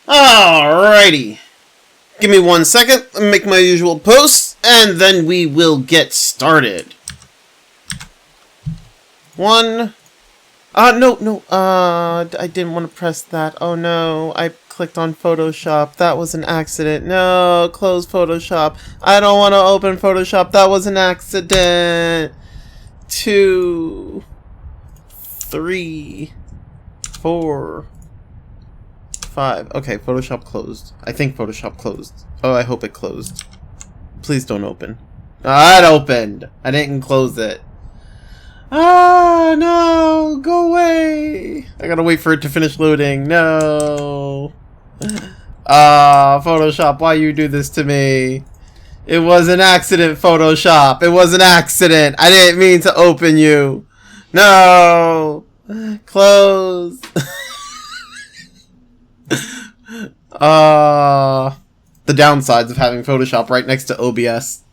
Alrighty. Give me 1 second, make my usual posts, and then we will get started. No, I didn't want to press that. Oh no, I clicked on Photoshop. That was an accident. No, close Photoshop. I don't want to open Photoshop. That was an accident. 2, 3, 4, 5. Okay, Photoshop closed. I think Photoshop closed. Oh, I hope it closed. Please don't open. Ah, it opened. I didn't close it. Ah, no, go away. I gotta wait for it to finish loading. No. Photoshop, why you do this to me? It was an accident, Photoshop. It was an accident. I didn't mean to open you. No. Close. The downsides of having Photoshop right next to OBS.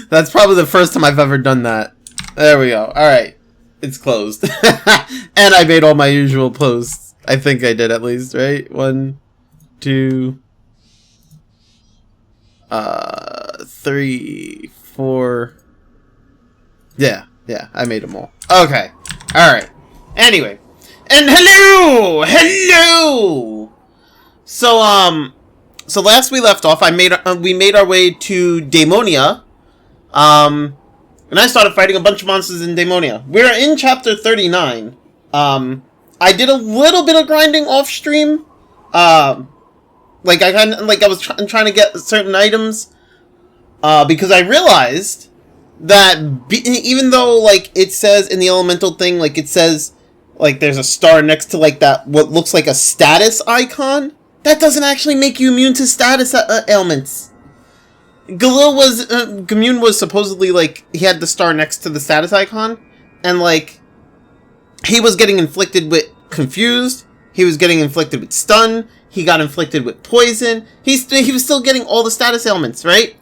That's probably the first time I've ever done that. There we go. Alright. It's closed. And I made all my usual posts. I think I did at least, right? 1, 2, 3, 4. Yeah, I made them all. Okay. Alright. Anyway. And hello! So last we left off, we made our way to Daemonia. And I started fighting a bunch of monsters in Daemonia. We're in chapter 39. I did a little bit of grinding off stream. I was trying to get certain items. Because I realized that even though, like, it says in the elemental thing, like, it says, like, there's a star next to, like, that, what looks like a status icon, that doesn't actually make you immune to status ailments. Gamune was supposedly, like, he had the star next to the status icon, and, like, he was getting inflicted with confused, he was getting inflicted with stun, he got inflicted with poison, he was still getting all the status ailments, right?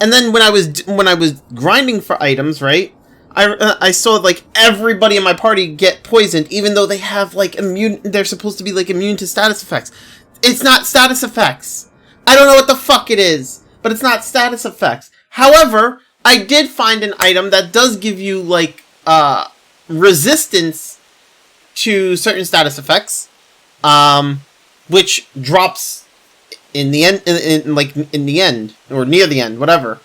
And then when I was grinding for items, right, I saw, like, everybody in my party get poisoned, even though they have, like, they're supposed to be, like, immune to status effects. It's not status effects. I don't know what the fuck it is, but it's not status effects. However, I did find an item that does give you, like, resistance to certain status effects, which drops in the end, in the end, or near the end, whatever.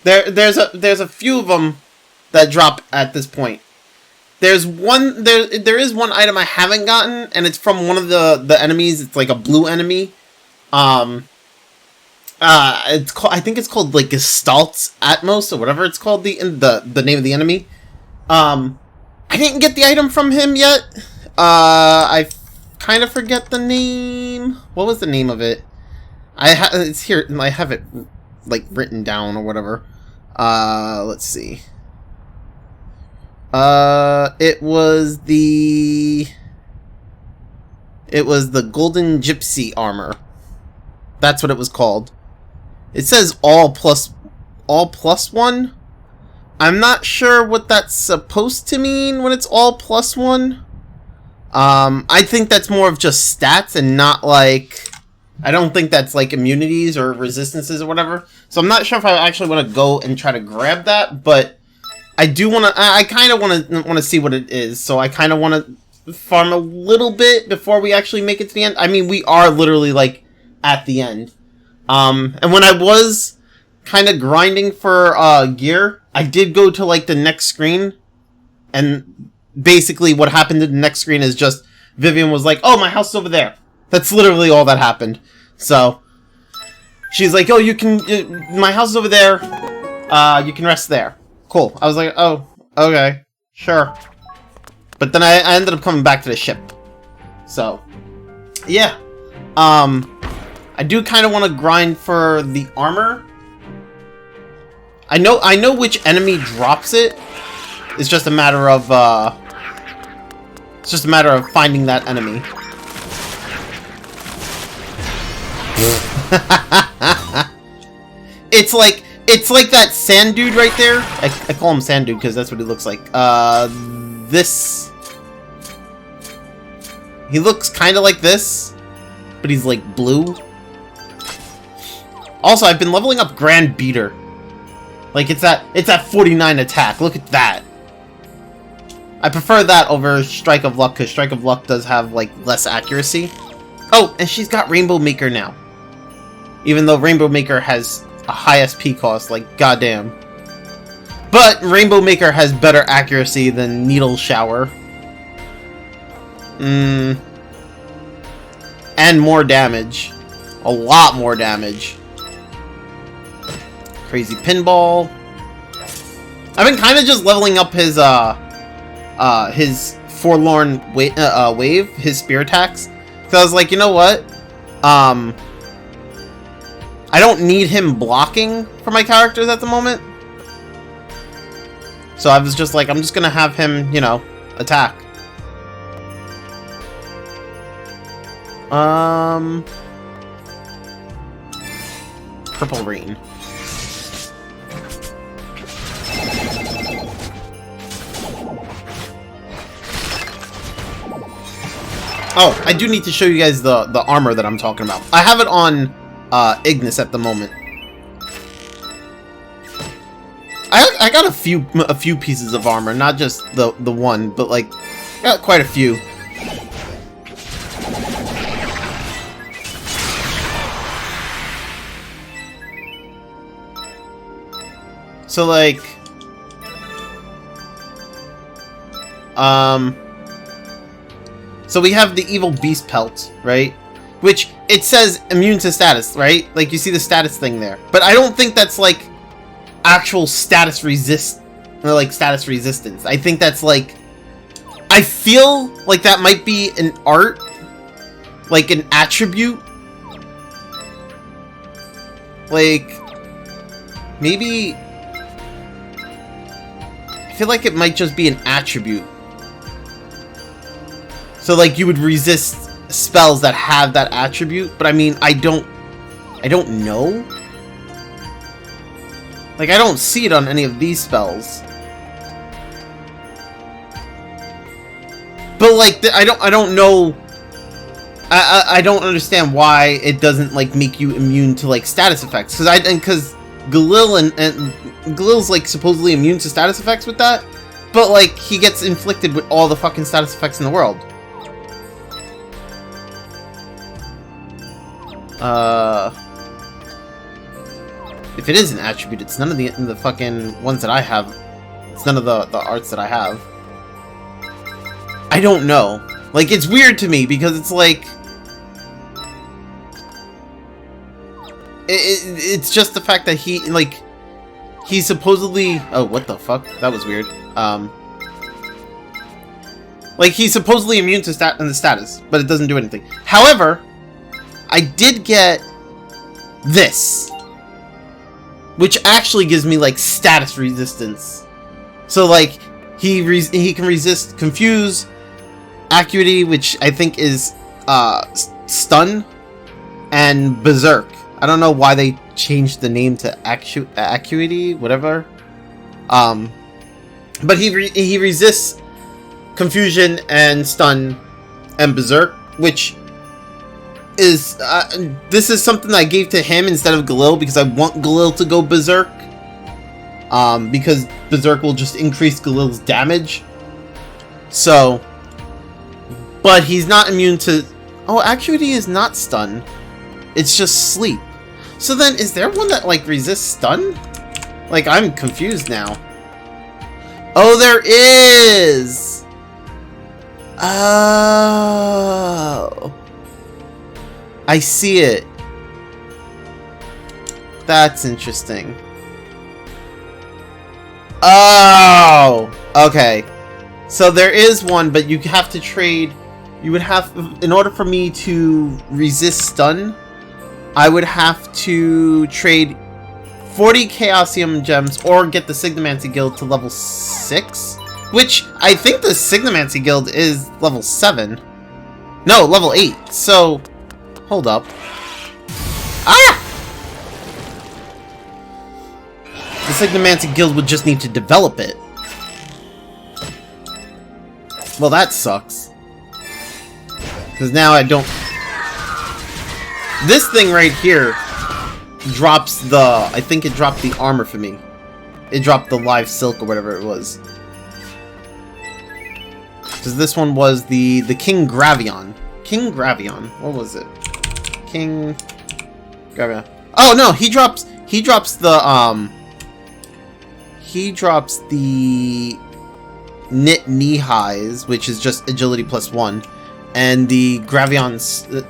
There's a few of them that drop at this point. There is one item I haven't gotten, and it's from one of the enemies. It's like a blue enemy. I think it's called, like, Gestalt's Atmos, or whatever it's called, the name of the enemy. I didn't get the item from him yet. I kind of forget the name. What was the name of it? It's here. I have it, like, written down or whatever. Let's see. It was the Golden Gypsy armor. That's what it was called. It says all plus 1. I'm not sure what that's supposed to mean when it's all plus 1. I think that's more of just stats and not, like, I don't think that's, like, immunities or resistances or whatever. So I'm not sure if I actually want to go and try to grab that, but I do want to, I kind of want to see what it is. So I kind of want to farm a little bit before we actually make it to the end. I mean, we are literally, like, at the end. And when I was kind of grinding for gear, I did go to, like, the next screen, and basically what happened in the next screen is just Vivian was like, oh, my house is over there. That's literally all that happened. So she's like, oh, my house is over there, you can rest there. Cool. I was like, oh, okay, sure. But then I ended up coming back to the ship. So yeah, I do kind of want to grind for the armor. I know which enemy drops it. It's just a matter of finding that enemy. It's like that sand dude right there. I call him sand dude because that's what he looks like. This. He looks kind of like this, but he's like blue. Also, I've been leveling up Grand Beater. Like, it's at 49 attack. Look at that. I prefer that over Strike of Luck, because Strike of Luck does have, like, less accuracy. Oh, and she's got Rainbow Maker now. Even though Rainbow Maker has a high SP cost, like, goddamn. But Rainbow Maker has better accuracy than Needle Shower. And more damage. A lot more damage. Crazy Pinball. I've been kind of just leveling up his Forlorn Wave, his spear attacks. So I was like, you know what? I don't need him blocking for my characters at the moment. So I was just like, I'm just gonna have him, you know, attack. Purple Rain. Oh, I do need to show you guys the armor that I'm talking about. I have it on Ignis at the moment. I got a few pieces of armor, not just the one, but like got quite a few. So like so we have the Evil Beast Pelt, right? Which, it says immune to status, right? Like, you see the status thing there. But I don't think that's, like, actual status status resistance. I think that's, like... I feel like that might be an art. Like, an attribute. Like... Maybe... I feel like it might just be an attribute. So, like, you would resist spells that have that attribute, but I mean, I don't know. Like, I don't see it on any of these spells. But, like, I don't know. I don't understand why it doesn't, like, make you immune to, like, status effects. Because Galil and Galil's, like, supposedly immune to status effects with that, but, like, he gets inflicted with all the fucking status effects in the world. If it is an attribute, it's none of the fucking ones that I have. It's none of the arts that I have. I don't know. Like, it's weird to me because it's like... It's just the fact that he, like... He's supposedly... Oh, what the fuck? That was weird. Like, he's supposedly immune to the status, but it doesn't do anything. However... I did get this, which actually gives me like status resistance. So like he can resist Confuse, Acuity, which I think is Stun, and Berserk. I don't know why they changed the name to Acuity, whatever. But he resists Confusion and Stun and Berserk, which is this is something I gave to him instead of Galil because I want Galil to go Berserk. Because Berserk will just increase Galil's damage. So, but he's not immune to... Oh, Acuity is not Stun. It's just Sleep. So then, is there one that, like, resists Stun? Like, I'm confused now. Oh, there is! Oh... I see it. That's interesting. Oh! Okay. So there is one, but you have to trade... You would have... In order for me to resist stun, I would have to trade 40 Chaosium Gems or get the Signomancy Guild to level 6. Which, I think the Signomancy Guild is level 7. No, level 8. So... Hold up. Ah! The Signomancy Guild would just need to develop it. Well, that sucks. Because now I don't... This thing right here drops the... I think it dropped the armor for me. It dropped the live silk or whatever it was. Because this one was the King Gravion. King Gravion. What was it? King Gravion. Oh no, he drops the he drops the knit knee highs, which is just agility +1, and the Gravion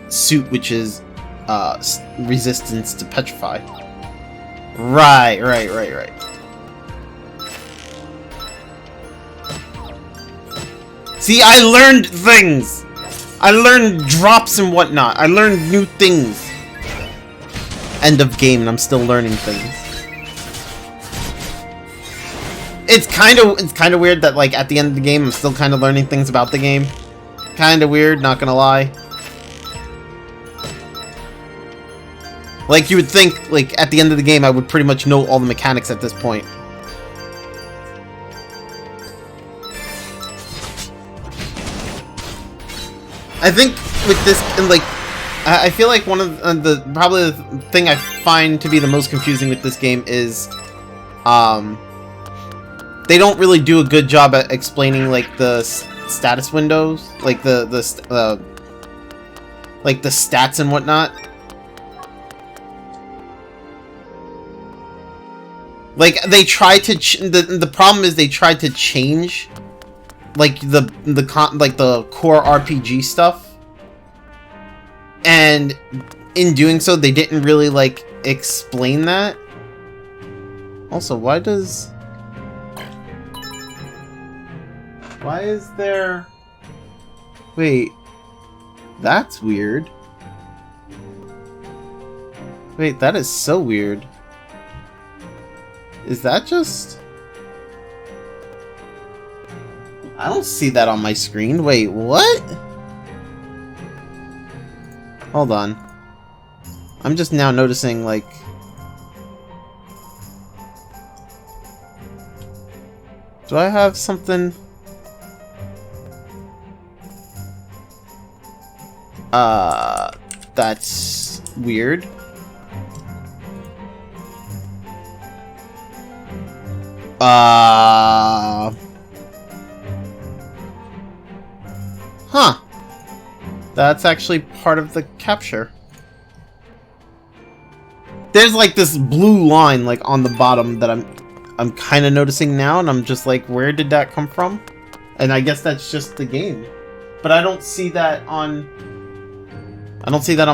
suit, which is resistance to petrify. Right. See, I learned things! I learned drops and whatnot. I learned new things. End of game, and I'm still learning things. It's kind of weird that, like, at the end of the game, I'm still kind of learning things about the game. Kind of weird, not gonna lie. Like, you would think, like, at the end of the game, I would pretty much know all the mechanics at this point. I think with this, like, I feel like one of probably the thing I find to be the most confusing with this game is, they don't really do a good job at explaining, like, the status windows, like the stats and whatnot. Like, they try to the problem is they tried to change, like, the core RPG stuff, and in doing so they didn't really, like, explain that. Also, why is there... Wait, that's weird. Wait, that is so weird. Is that just... I don't see that on my screen. Wait, what? Hold on. I'm just now noticing, like... Do I have something... That's weird. Huh. That's actually part of the capture. There's like this blue line like on the bottom that I'm kind of noticing now, and I'm just like, where did that come from? And I guess that's just the game. But I don't see that on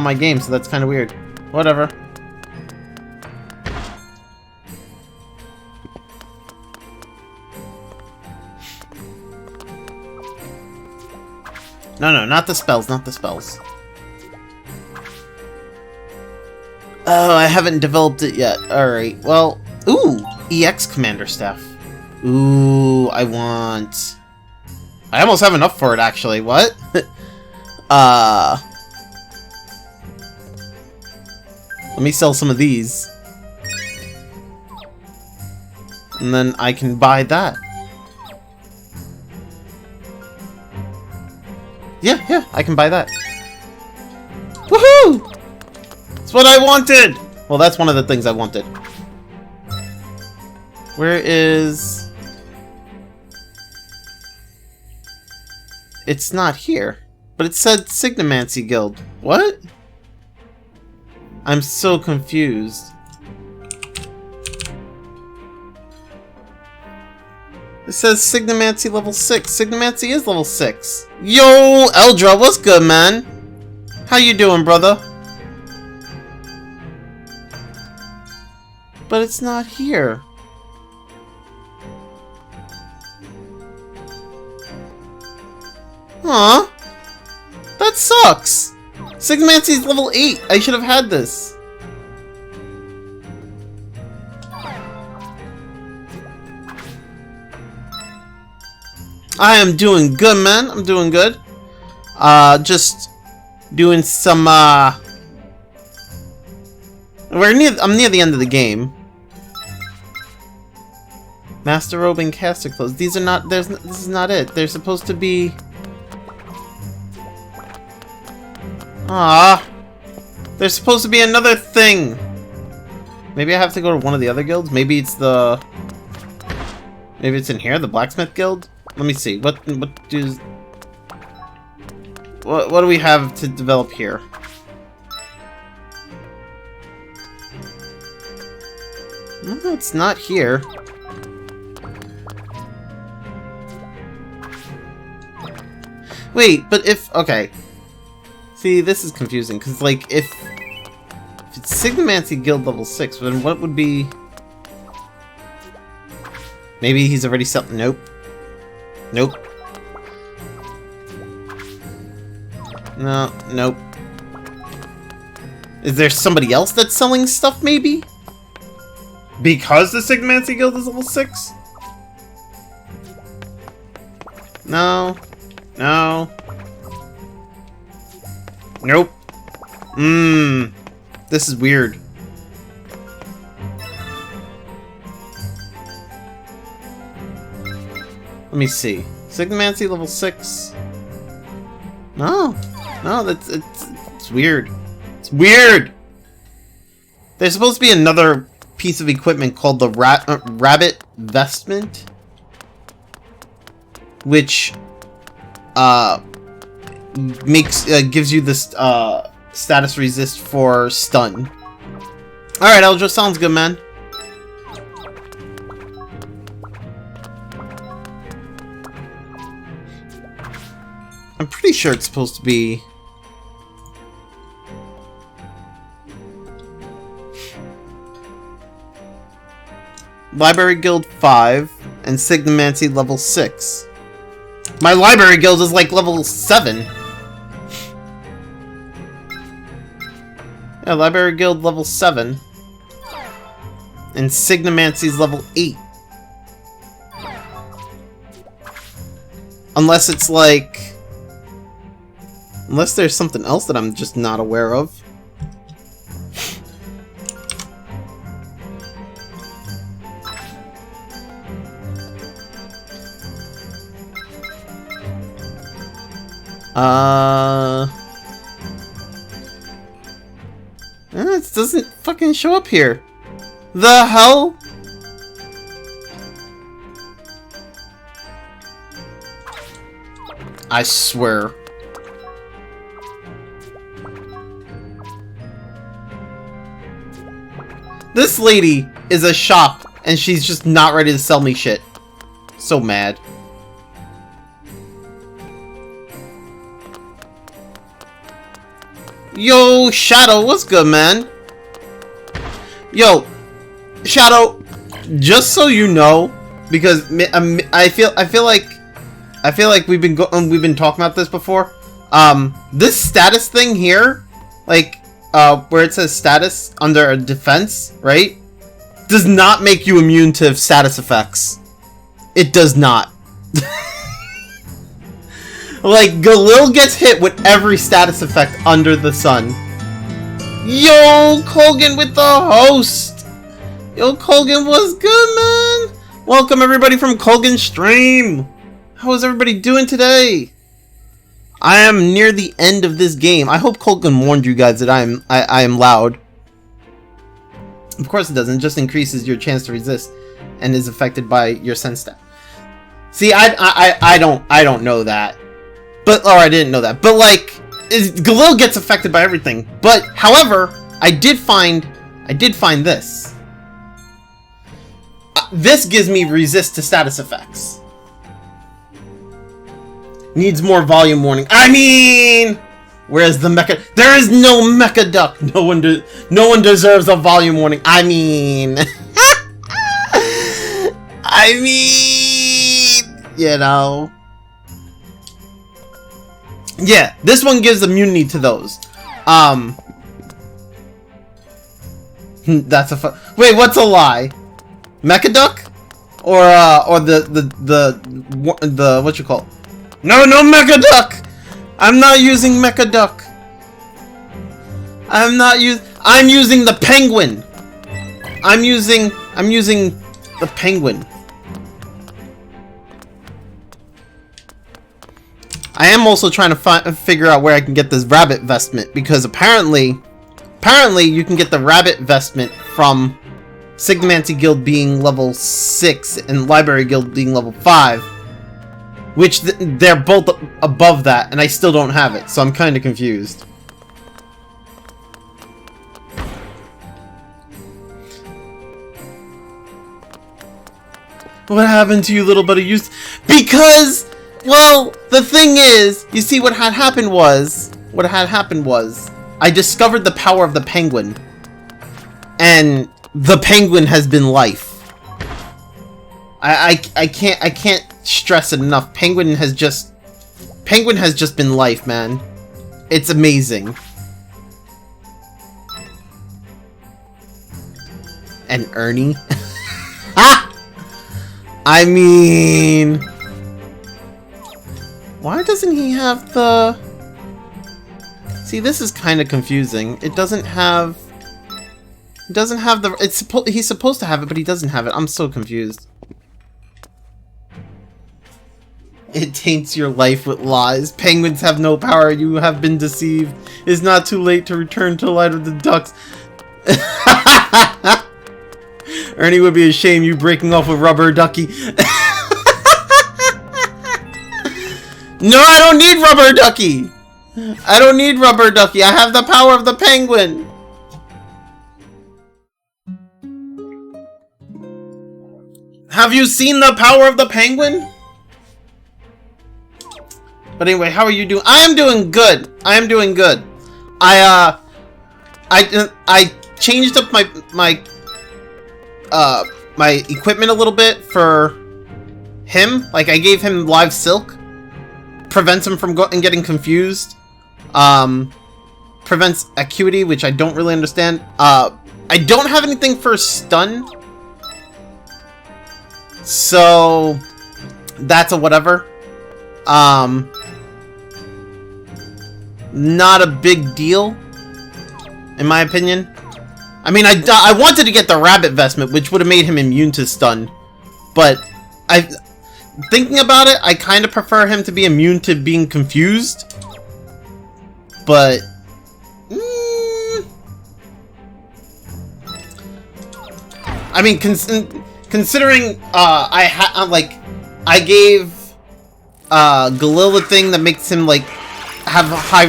my game, so that's kind of weird. Whatever. No, not the spells, not the spells. Oh, I haven't developed it yet. Alright, well... Ooh! EX Commander Staff. Ooh, I want... I almost have enough for it, actually. What? Let me sell some of these. And then I can buy that. Yeah, I can buy that. Woohoo! That's what I wanted! Well, that's one of the things I wanted. Where is... It's not here. But it said Signamancy Guild. What? I'm so confused. It says Signamancy level 6. Signamancy is level 6. Yo, Eldra, what's good, man? How you doing, brother? But it's not here. Huh? That sucks. Signamancy's level 8. I should have had this. I am doing good, man. I'm doing good. Just doing some, I'm near the end of the game. Master Robe and Caster Clothes. These are not, this is not it. They're supposed to be... Ah, there's supposed to be another thing. Maybe I have to go to one of the other guilds. Maybe it's the. Maybe it's in here, the blacksmith guild. Let me see. What do we have to develop here? No, it's not here. Wait, but if... Okay. See, this is confusing, because, like, if it's Signamancy Guild level 6, then what would be... Maybe he's already selling... Nope. Nope. No, nope. Is there somebody else that's selling stuff, maybe? Because the Signamancy Guild is level 6? No. No. Nope. This is weird. Let me see. Signamancy level 6. No. No, it's weird. It's weird! There's supposed to be another piece of equipment called the Rabbit Vestment, which gives you this status resist for stun. Alright, Eldra, sounds good, man. I'm pretty sure it's supposed to be... Library Guild 5 and Signamancy level 6. My Library Guild is like level 7. Yeah, Library Guild level 7. And Signamancy's level 8. Unless it's like... Unless there's something else that I'm just not aware of. It doesn't fucking show up here. The hell? I swear. This lady is a shop and she's just not ready to sell me shit. So mad. Yo, Shadow, what's good, man? Yo, Shadow, just so you know, because I feel like we've been talking about this before. This status thing here, like, where it says status under a defense, right, does not make you immune to status effects. It does not. Like, Galil gets hit with every status effect under the sun. Yo, Colgan with the host! Yo, Colgan, what's good, man? Welcome, everybody, from Colgan's stream! How is everybody doing today? I am near the end of this game. I hope Colgan warned you guys that I am loud. Of course it doesn't. It just increases your chance to resist and is affected by your sense stat. See, I don't know that. But, or I didn't know that. But, like, Galil gets affected by everything. But, however, I did find this. This gives me resist to status effects. Needs more volume warning. I mean, where's the mecha? There is no mecha duck. No one deserves a volume warning. I mean, I mean, you know. Yeah, this one gives immunity to those. That's a wait. What's a lie? Mecha duck, or the what you call? No, Mecha Duck! I'm not using Mecha Duck. I'm using the penguin. I'm using the penguin. I am also trying to figure out where I can get this rabbit vestment, because apparently you can get the rabbit vestment from Signamancy Guild being level 6 and Library Guild being level 5, which they're both above that, and I still don't have it, so I'm kind of confused. What happened to you, little buddy? Because, well, the thing is, you see, what had happened was, I discovered the power of the penguin, and the penguin has been life. I can't stress it enough. Penguin has just been life, man. It's amazing. And Ernie. I mean, why doesn't he have the... See, this is kind of confusing. It doesn't have... It doesn't have the... He's supposed to have it, but he doesn't have it. I'm so confused. It taints your life with lies. Penguins have no power. You have been deceived. It's not too late to return to the light of the ducks. Ernie would be ashamed you breaking off with Rubber Ducky. No, I don't need Rubber Ducky. I don't need Rubber Ducky. I have the power of the penguin. Have you seen the power of the penguin? But anyway, how are you doing? I am doing good. I am doing good. I changed up my equipment a little bit for him. Like, I gave him live silk. Prevents him from getting confused. Prevents acuity, which I don't really understand. I don't have anything for stun. So that's a whatever. Not a big deal, in my opinion. I mean, I wanted to get the rabbit vestment, which would have made him immune to stun. But thinking about it, I kind of prefer him to be immune to being confused. But I mean, considering I gave Galil the thing that makes him like have a high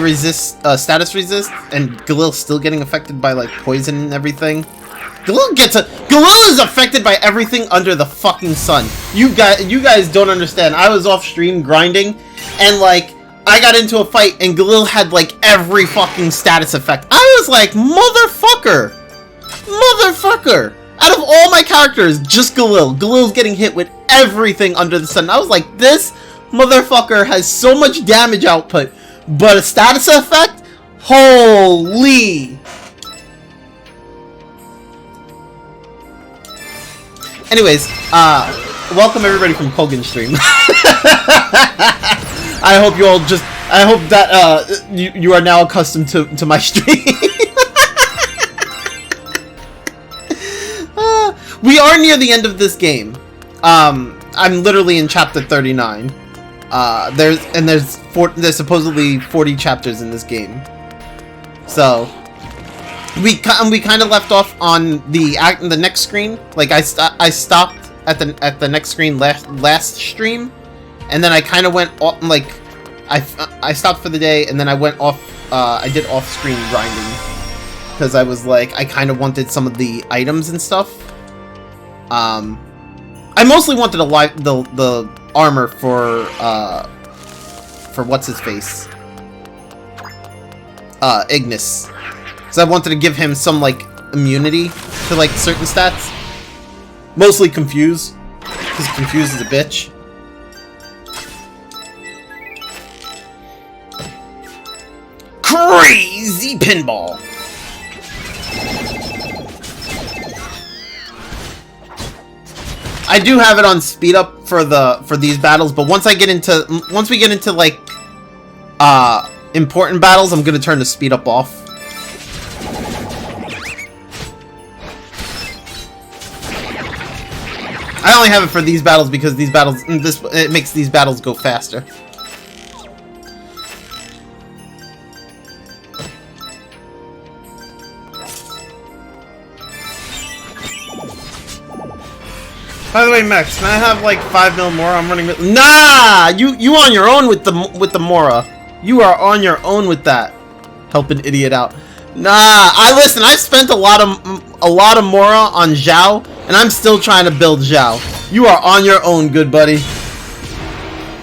status resist, and Galil's still getting affected by like poison and everything. Galil is affected by everything under the fucking sun. You guys don't understand. I was off stream grinding, and like I got into a fight, and Galil had like every fucking status effect. I was like, motherfucker. Out of all my characters, just Galil's getting hit with everything under the sun. I was like, this motherfucker has so much damage output, but a status effect? Holy! Anyways, welcome everybody from Kogan's stream. I hope you all I hope that you are now accustomed to my stream. We are near the end of this game. I'm literally in chapter 39. There's supposedly 40 chapters in this game. So we kind of left off on the next screen. Like I stopped at the next screen last stream, and then I kind of went off, like I stopped for the day, and then I went off. I did off-screen grinding because I was like, I kind of wanted some of the items and stuff. I mostly wanted the armor for what's his face, Ignis, because I wanted to give him some like immunity to like certain stats. Mostly Confuse, because Confuse is a bitch. Crazy pinball. I do have it on speed up for these battles, but once we get into like important battles, I'm gonna turn the speed up off. I only have it for these battles because these battles it makes these battles go faster. By the way, Max, can I have like 5 mil more? I'm running. Nah, you on your own with the Mora. You are on your own with that. Help an idiot out. Nah, listen. I spent a lot of Mora on Zhao, and I'm still trying to build Zhao. You are on your own, good buddy.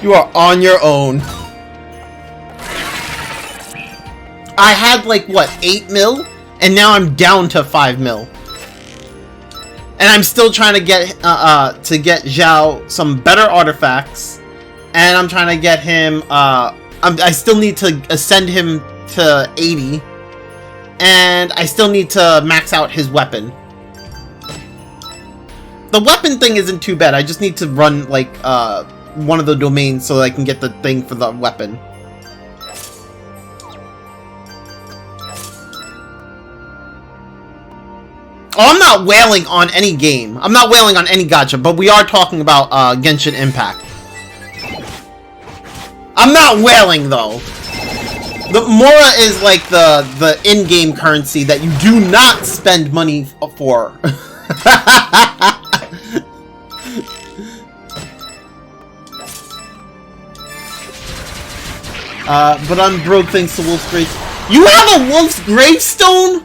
You are on your own. I had like what 8 mil, and now I'm down to 5 mil. And I'm still trying to get Zhao some better artifacts, and I'm trying to get him. I still need to ascend him to 80, and I still need to max out his weapon. The weapon thing isn't too bad. I just need to run like one of the domains so that I can get the thing for the weapon. Oh, I'm not wailing on any game. I'm not wailing on any gacha, but we are talking about Genshin Impact. I'm not wailing though. The Mora is like the in-game currency that you do not spend money for. But I'm broke thanks to Wolf's Grave. You have a Wolf's Gravestone?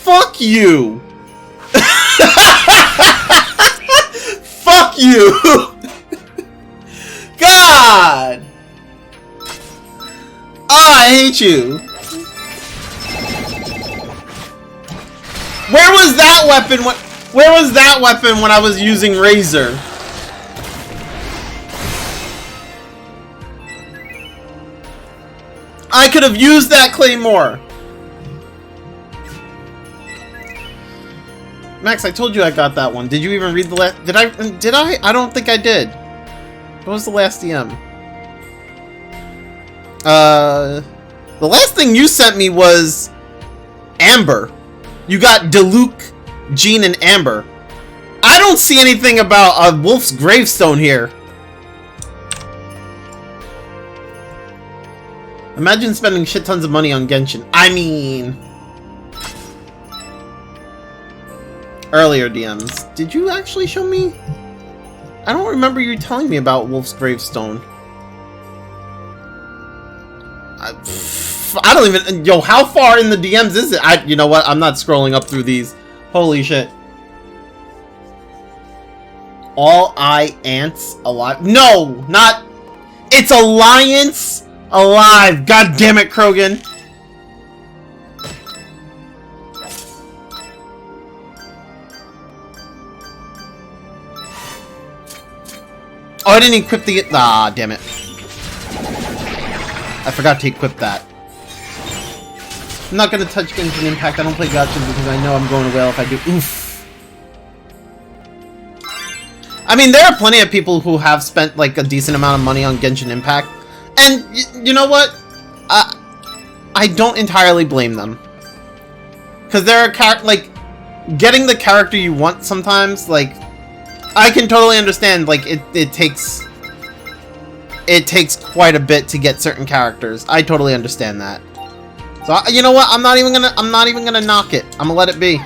Fuck you! Fuck you! God! Oh, I hate you. Where was that weapon when... Where was that weapon when I was using Razor? I could have used that Claymore. Max, I told you I got that one. Did you even read the last... Did I? I don't think I did. What was the last DM? The last thing you sent me was... Amber. You got Diluc, Jean, and Amber. I don't see anything about a Wolf's Gravestone here. Imagine spending shit tons of money on Genshin. I mean... Earlier DMs. Did you actually show me? I don't remember you telling me about Wolf's Gravestone. I don't even... Yo, how far in the DMs is it? You know what? I'm not scrolling up through these. Holy shit. All Eye Ants alive? No! Not... It's Alliance alive! God damn it, Krogan! Oh, I didn't equip the... Ah, damn it. I forgot to equip that. I'm not gonna touch Genshin Impact. I don't play gacha because I know I'm going to whale if I do. Oof. I mean, there are plenty of people who have spent like a decent amount of money on Genshin Impact. And you know what? I don't entirely blame them. Because there are like, getting the character you want sometimes, like... I can totally understand, like, it takes quite a bit to get certain characters. I totally understand that. So, you know what? I'm not even gonna knock it. I'm gonna let it be.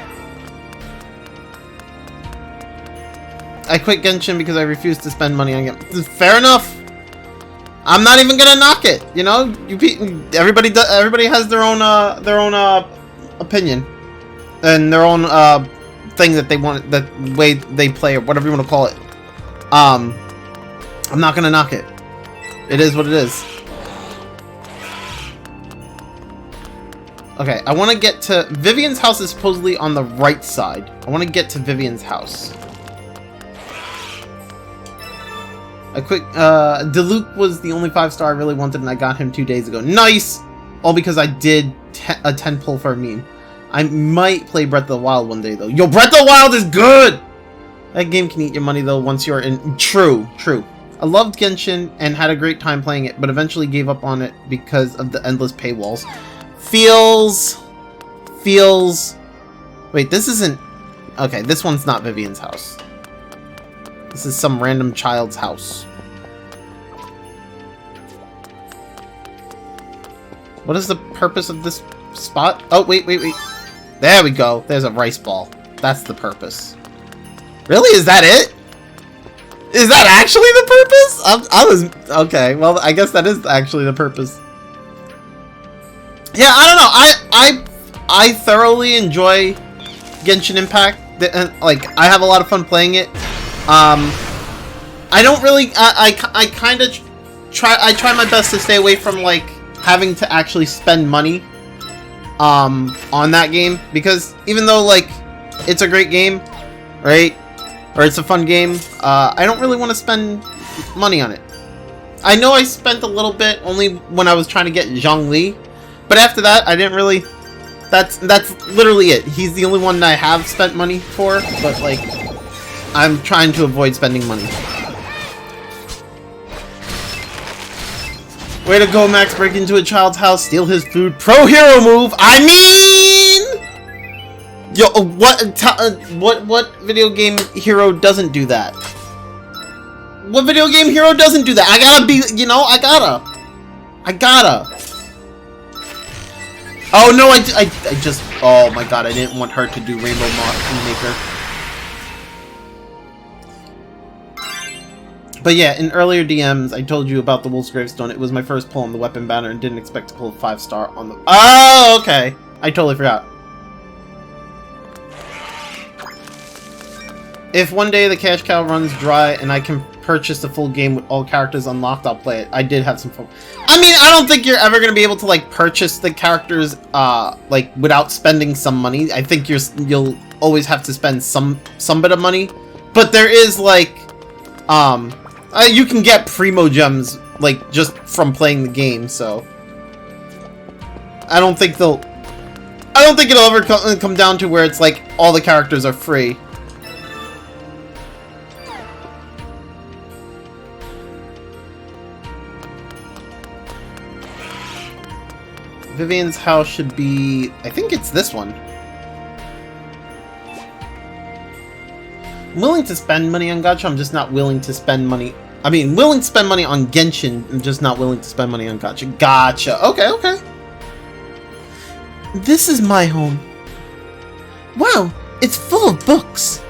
I quit Genshin because I refused to spend money on it. Fair enough. I'm not even gonna knock it. You know, everybody has their own opinion and their own thing that they want, the way they play, or whatever you want to call it. I'm not gonna knock it. It is what it is. Okay, I want to get to... Vivian's house is supposedly on the right side. I want to get to Vivian's house. A quick... Diluc was the only 5-star I really wanted, and I got him 2 days ago. Nice! All because I did a 10 pull for a meme. I might play Breath of the Wild one day, though. Yo, Breath of the Wild is good! That game can eat your money, though, once you're in... True. I loved Genshin and had a great time playing it, but eventually gave up on it because of the endless paywalls. Feels... Wait, this isn't... Okay, this one's not Vivian's house. This is some random child's house. What is the purpose of this spot? Oh, wait. There we go. There's a rice ball. That's the purpose. Really? Is that it? Is that actually the purpose? I was... Okay, well, I guess that is actually the purpose. Yeah, I don't know. I thoroughly enjoy Genshin Impact. Like, I have a lot of fun playing it. I don't really... I kind of try my best to stay away from, like, having to actually spend money on that game. Because even though, like, it's a great game, right? Or it's a fun game, I don't really want to spend money on it. I know I spent a little bit only when I was trying to get Zhongli, but after that, I didn't really... That's literally it. He's the only one that I have spent money for, but, like, I'm trying to avoid spending money. Way to go, Max. Break into a child's house, steal his food. Pro hero move! I mean... Yo, what video game hero doesn't do that? What video game hero doesn't do that? I gotta be, you know, I gotta. Oh no, I just, oh my god, I didn't want her to do Rainbow Maker. But yeah, in earlier DMs, I told you about the Wolf's Gravestone. It was my first pull on the weapon banner and didn't expect to pull a 5-star on the... Oh, okay. I totally forgot. If one day the cash cow runs dry and I can purchase the full game with all characters unlocked, I'll play it. I did have some fun. I mean, I don't think you're ever going to be able to, like, purchase the characters, like, without spending some money. I think you'll always have to spend some bit of money. But there is, like, you can get Primo Gems, like, just from playing the game, so... I don't think it'll ever come down to where it's, like, all the characters are free. Vivian's house should be... I think it's this one. I'm willing to spend money on gacha, I'm just not willing to spend money... I mean, willing to spend money on Genshin, I'm just not willing to spend money on gacha. Gotcha. Okay, okay. This is my home. Wow, it's full of books.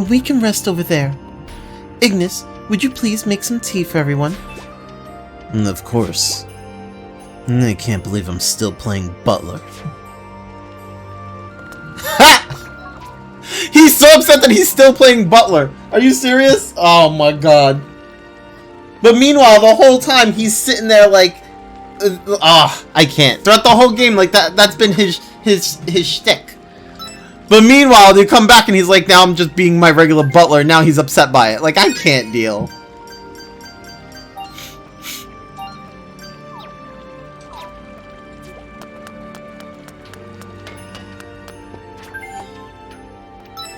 We can rest over there. Ignis, would you please make some tea for everyone? Of course. I can't believe I'm still playing Butler. Ha! He's so upset that he's still playing Butler. Are you serious? Oh my god. But meanwhile, the whole time he's sitting there like, I can't. Throughout the whole game, like that's been his shtick. But meanwhile, they come back and he's like, now I'm just being my regular Butler. Now he's upset by it. Like, I can't deal.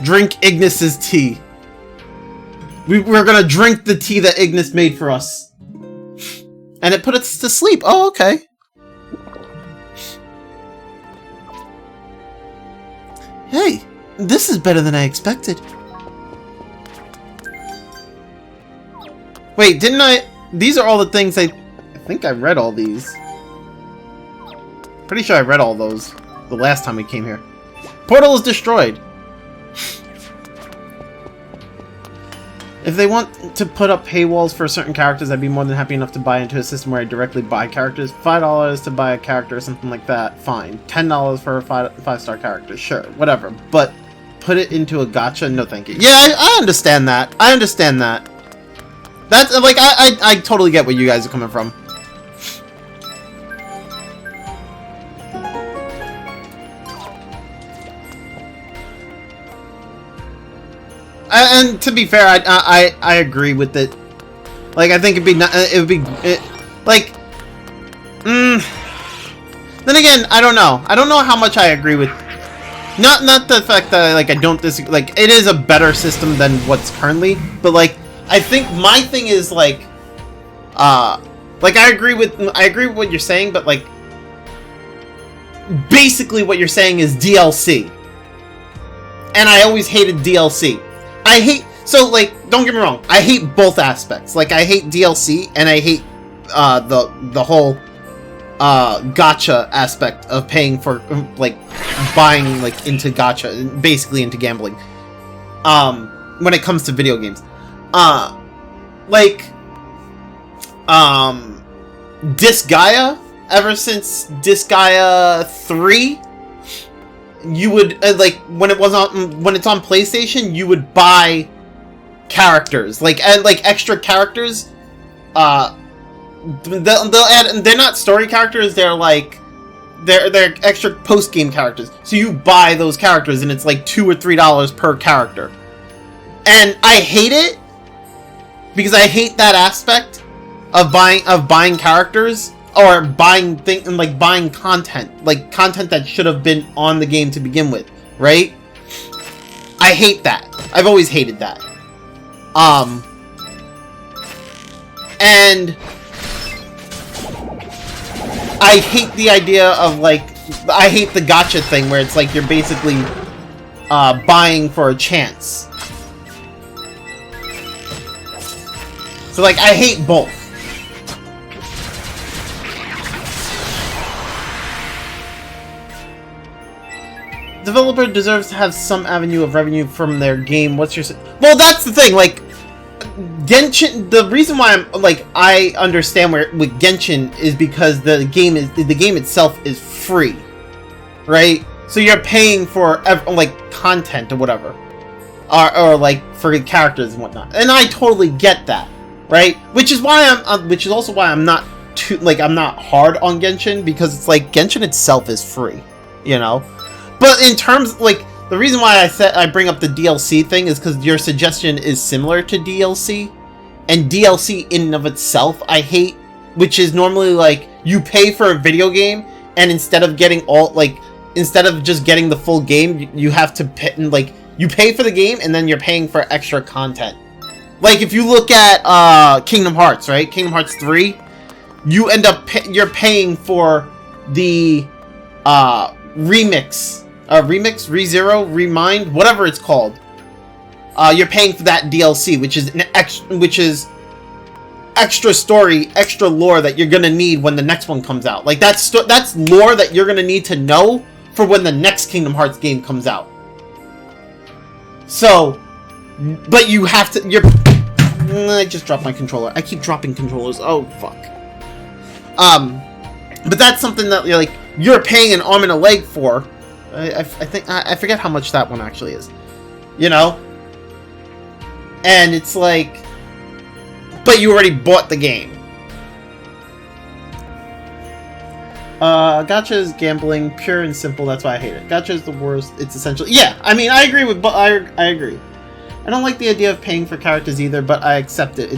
Drink Ignis's tea. We're gonna drink the tea that Ignis made for us. And it put us to sleep. Oh, okay. Hey, this is better than I expected. Wait, didn't I... These are all the things I think I read all these. Pretty sure I read all those the last time we came here. Portal is destroyed. If they want to put up paywalls for certain characters, I'd be more than happy enough to buy into a system where I directly buy characters. $5 to buy a character or something like that, fine. $10 for a 5-star character, sure, whatever. But put it into a gacha? No thank you. Yeah, I understand that. I understand that. That's, like, I totally get where you guys are coming from. And to be fair, I agree with it. Like, I think then again, I don't know. I don't know how much I agree with. Not the fact that like I don't disagree. Like, it is a better system than what's currently. But like, I think my thing is like I agree with what you're saying. But like, basically what you're saying is DLC. And I always hated DLC. So, like, don't get me wrong, I hate both aspects. Like, I hate DLC, and I hate, the whole, gacha aspect of paying for, like, buying, like, into gacha, basically into gambling. When it comes to video games. Disgaea, ever since Disgaea 3, you would, like, when it's on PlayStation, you would buy characters, like extra characters. They'll add, they're not story characters, they're extra post-game characters. So you buy those characters, and it's like $2 or $3 per character. And I hate it, because I hate that aspect of buying characters, or buying buying content, like content that should have been on the game to begin with, right? I hate that. I've always hated that. And I hate the idea of, like, I hate the gacha thing where it's like you're basically buying for a chance. So, like, I hate both. Developer deserves to have some avenue of revenue from their game. What's your... Well, that's the thing, like, Genshin, the reason why I'm, like, I understand with Genshin is because the game itself is free, right? So you're paying for, like, content or whatever. Or like, for characters and whatnot. And I totally get that, right? Which is also why I'm not too, like, I'm not hard on Genshin, because it's like, Genshin itself is free, you know? But in terms, like, the reason why I bring up the DLC thing is because your suggestion is similar to DLC. And DLC in and of itself, I hate, which is normally, like, you pay for a video game, and instead of getting instead of just getting the full game, you have to pay, like, you pay for the game, and then you're paying for extra content. Like, if you look at, Kingdom Hearts, right? Kingdom Hearts 3, you end up, you're paying for the, ReZero, Remind, whatever it's called. You're paying for that DLC, which is extra story, extra lore that you're gonna need when the next one comes out. Like, that's lore that you're gonna need to know for when the next Kingdom Hearts game comes out. So, but you have to. I just dropped my controller. I keep dropping controllers. Oh fuck. But that's something that you're paying an arm and a leg for. I think I forget how much that one actually is, you know. And it's like, but you already bought the game. Gacha is gambling, pure and simple. That's why I hate it. Gacha is the worst. It's essentially, yeah. I mean, I agree with, but I agree. I don't like the idea of paying for characters either, but I accept it.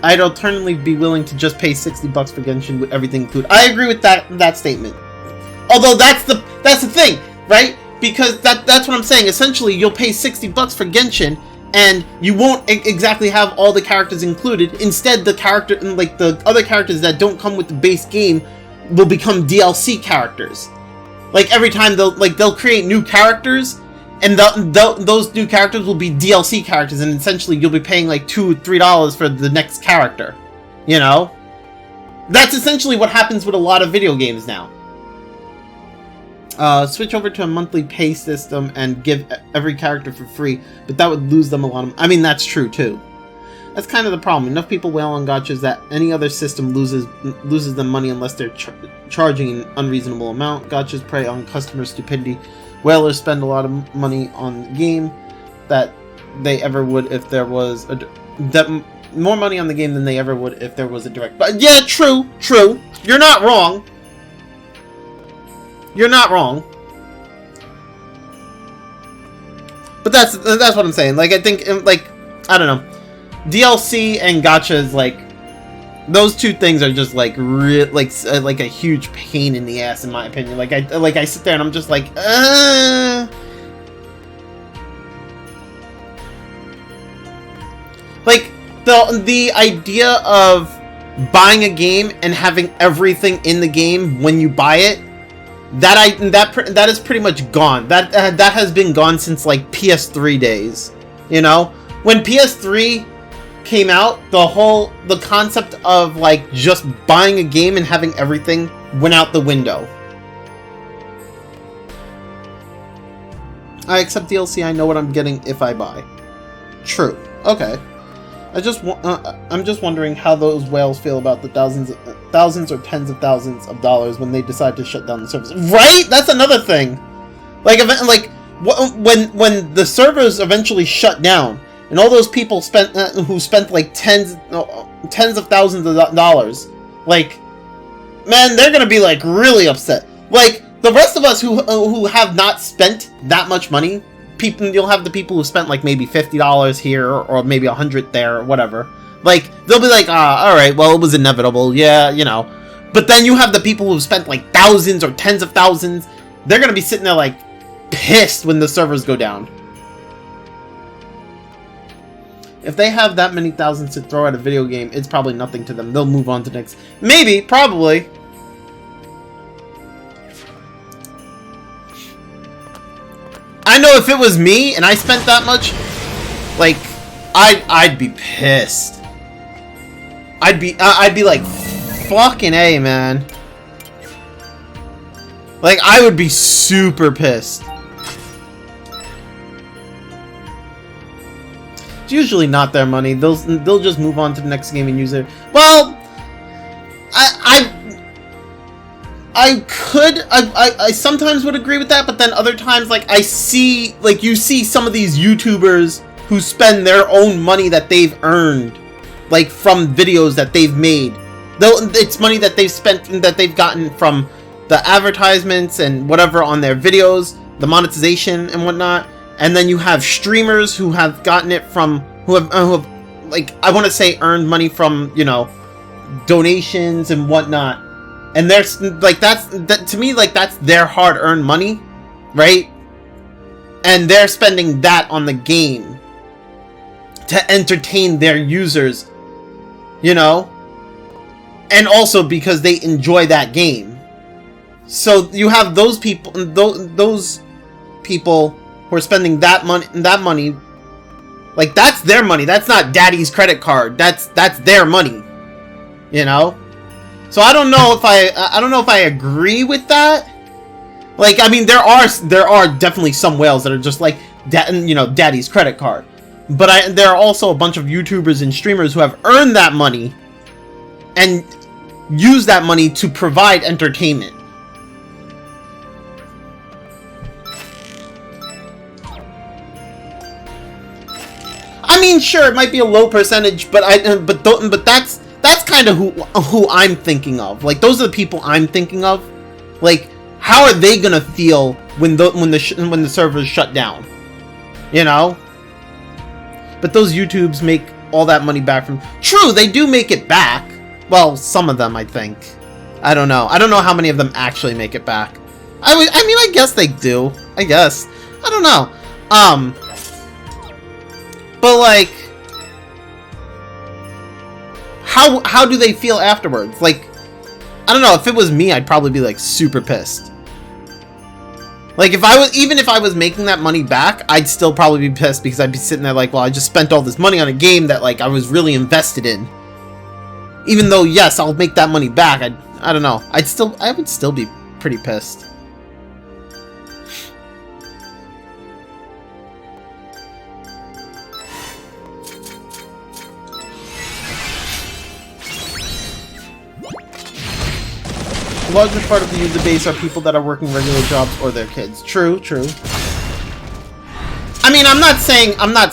I'd alternatively be willing to just pay $60 for Genshin with everything included. I agree with that statement. Although that's the thing, right? Because that's what I'm saying. Essentially, you'll pay $60 for Genshin, and you won't exactly have all the characters included. Instead, the other characters that don't come with the base game will become DLC characters. Like, every time they'll create new characters, and those new characters will be DLC characters, and essentially you'll be paying like $2 or $3 for the next character. You know? That's essentially what happens with a lot of video games now. Switch over to a monthly pay system and give every character for free, but that would lose them a lot of... I mean, that's true too. That's kind of the problem. Enough people wail on gachas that any other system loses them money unless they're charging an unreasonable amount. Gachas prey on customer stupidity. Whalers spend a lot of money on the game that they ever would if there was more money on the game than they ever would if there was a direct... But yeah, true. You're not wrong. You're not wrong. But that's what I'm saying. Like, I think, like, I don't know. DLC and gachas, like, those two things are just like like a huge pain in the ass, in my opinion. Like I sit there and I'm just like, like the idea of buying a game and having everything in the game when you buy it, that is pretty much gone. That has been gone since like PS3 days. You know, when PS3 came out, the concept of like just buying a game and having everything went out the window. I accept DLC. I know what I'm getting if I buy. True. Okay. I'm just wondering how those whales feel about the thousands or tens of thousands of dollars when they decide to shut down the servers. Right? That's another thing. Like when the servers eventually shut down, and all those people who spent like tens of thousands of dollars, like, man, they're gonna be like really upset. Like the rest of us who have not spent that much money. You'll have the people who spent like maybe $50 here or maybe $100 there or whatever. Like they'll be like, all right, well, it was inevitable, yeah, you know. But then you have the people who spent like thousands or tens of thousands. They're gonna be sitting there like pissed when the servers go down. If they have that many thousands to throw at a video game, it's probably nothing to them. They'll move on to the next. Maybe, probably. I know if it was me and I spent that much, like, I'd be pissed. I'd be like, fucking A, man. Like, I would be super pissed. It's usually not their money. They'll just move on to the next game and use it. Well, I sometimes would agree with that, but then other times, like, you see some of these YouTubers who spend their own money that they've earned, like, from videos that they've made. Though it's money that they've spent, that they've gotten from the advertisements and whatever on their videos, the monetization and whatnot. And then you have streamers who have gotten it from, who have like, I want to say earned money from, you know, donations and whatnot. And there's like that to me, like, that's their hard-earned money, right? And they're spending that on the game to entertain their users, you know, and also because they enjoy that game. So you have those people, those people who are spending that money, like, that's their money. That's not daddy's credit card. That's their money, you know. So I don't know if I agree with that. Like, I mean, there are definitely some whales that are just like, you know, daddy's credit card. But there are also a bunch of YouTubers and streamers who have earned that money and use that money to provide entertainment. I mean, sure, it might be a low percentage, but that's kind of who I'm thinking of. Like, those are the people I'm thinking of. Like, how are they gonna feel when the servers shut down? You know? But those YouTubes make all that money back from... True, they do make it back. Well, some of them, I think. I don't know. I don't know how many of them actually make it back. I mean, I guess they do. I guess. I don't know. But, like... How do they feel afterwards? Like, I don't know, if it was me, I'd probably be like super pissed. Like, even if I was making that money back, I'd still probably be pissed because I'd be sitting there like, well, I just spent all this money on a game that, like, I was really invested in. Even though, yes, I'll make that money back, I don't know. I would still be pretty pissed. The largest part of the user base are people that are working regular jobs or their kids. True, true. I mean, I'm not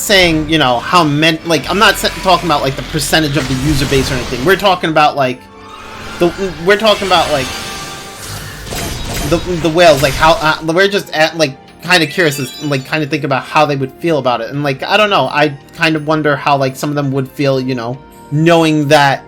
saying, you know, how many, like, I'm not talking about, like, the percentage of the user base or anything. We're talking about, like, the whales, like, how, we're just like, kind of curious, as, like, kind of think about how they would feel about it. And, like, I don't know, I kind of wonder how, like, some of them would feel, you know, knowing that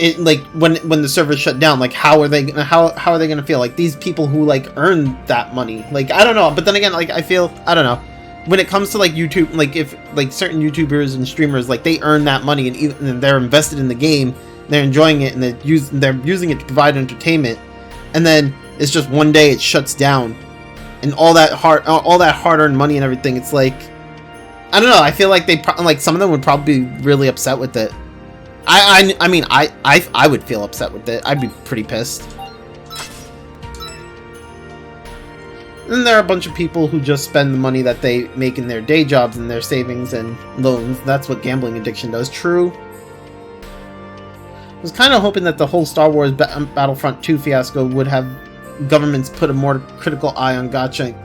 it, like, when the servers shut down, like, how are they gonna feel? Like, these people who, like, earn that money, like, I don't know. But then again, like, I don't know, when it comes to, like, YouTube, like, if, like, certain YouTubers and streamers, like, they earn that money and they're invested in the game, they're enjoying it, and they're using it to provide entertainment, and then it's just one day it shuts down, and all that hard-earned money and everything, it's like, I don't know, I feel like like, some of them would probably be really upset with it. I mean, I would feel upset with it. I'd be pretty pissed. And there are a bunch of people who just spend the money that they make in their day jobs and their savings and loans. That's what gambling addiction does. True. I was kind of hoping that the whole Star Wars Battlefront 2 fiasco would have governments put a more critical eye on gacha.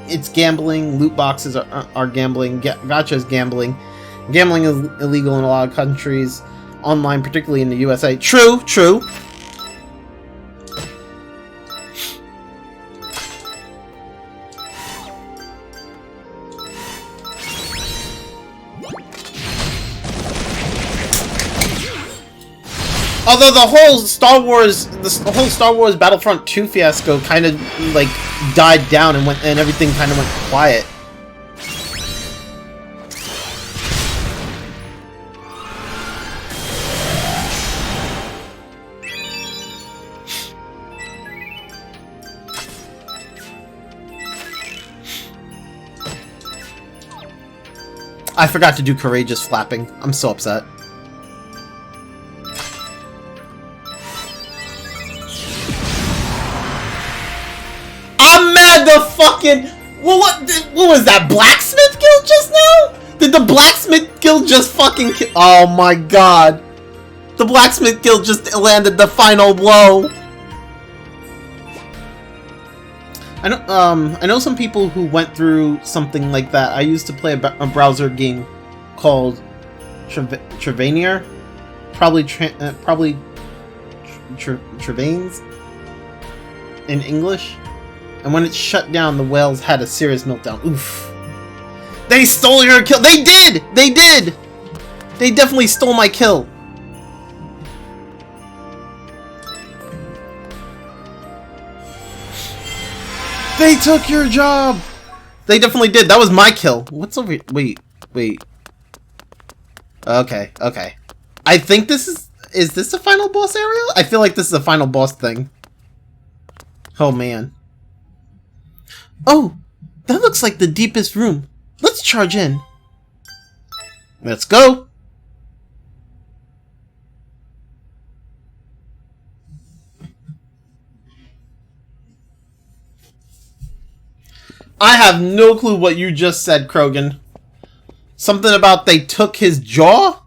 It's gambling. Loot boxes are gambling. Gacha is gambling. Gambling is illegal in a lot of countries. Online, particularly in the USA. True, true. Although the whole Star Wars Battlefront 2 fiasco kind of like died down and everything kind of went quiet. I forgot to do courageous flapping. I'm so upset. I'm mad the fucking... What was that, Blacksmith Guild just now? Did the Blacksmith Guild just fucking kill... Oh my god. The Blacksmith Guild just landed the final blow. I know some people who went through something like that. I used to play a browser game called Travanier, probably Travanes in English. And when it shut down, the whales had a serious meltdown. Oof! They stole your kill. They did. They did. They definitely stole my kill. They took your job! They definitely did. That was my kill. What's over here? Wait. Okay. I think this is this the final boss area? I feel like this is the final boss thing. Oh, man. Oh! That looks like the deepest room. Let's charge in. Let's go! I have no clue what you just said, Krogan. Something about they took his jaw?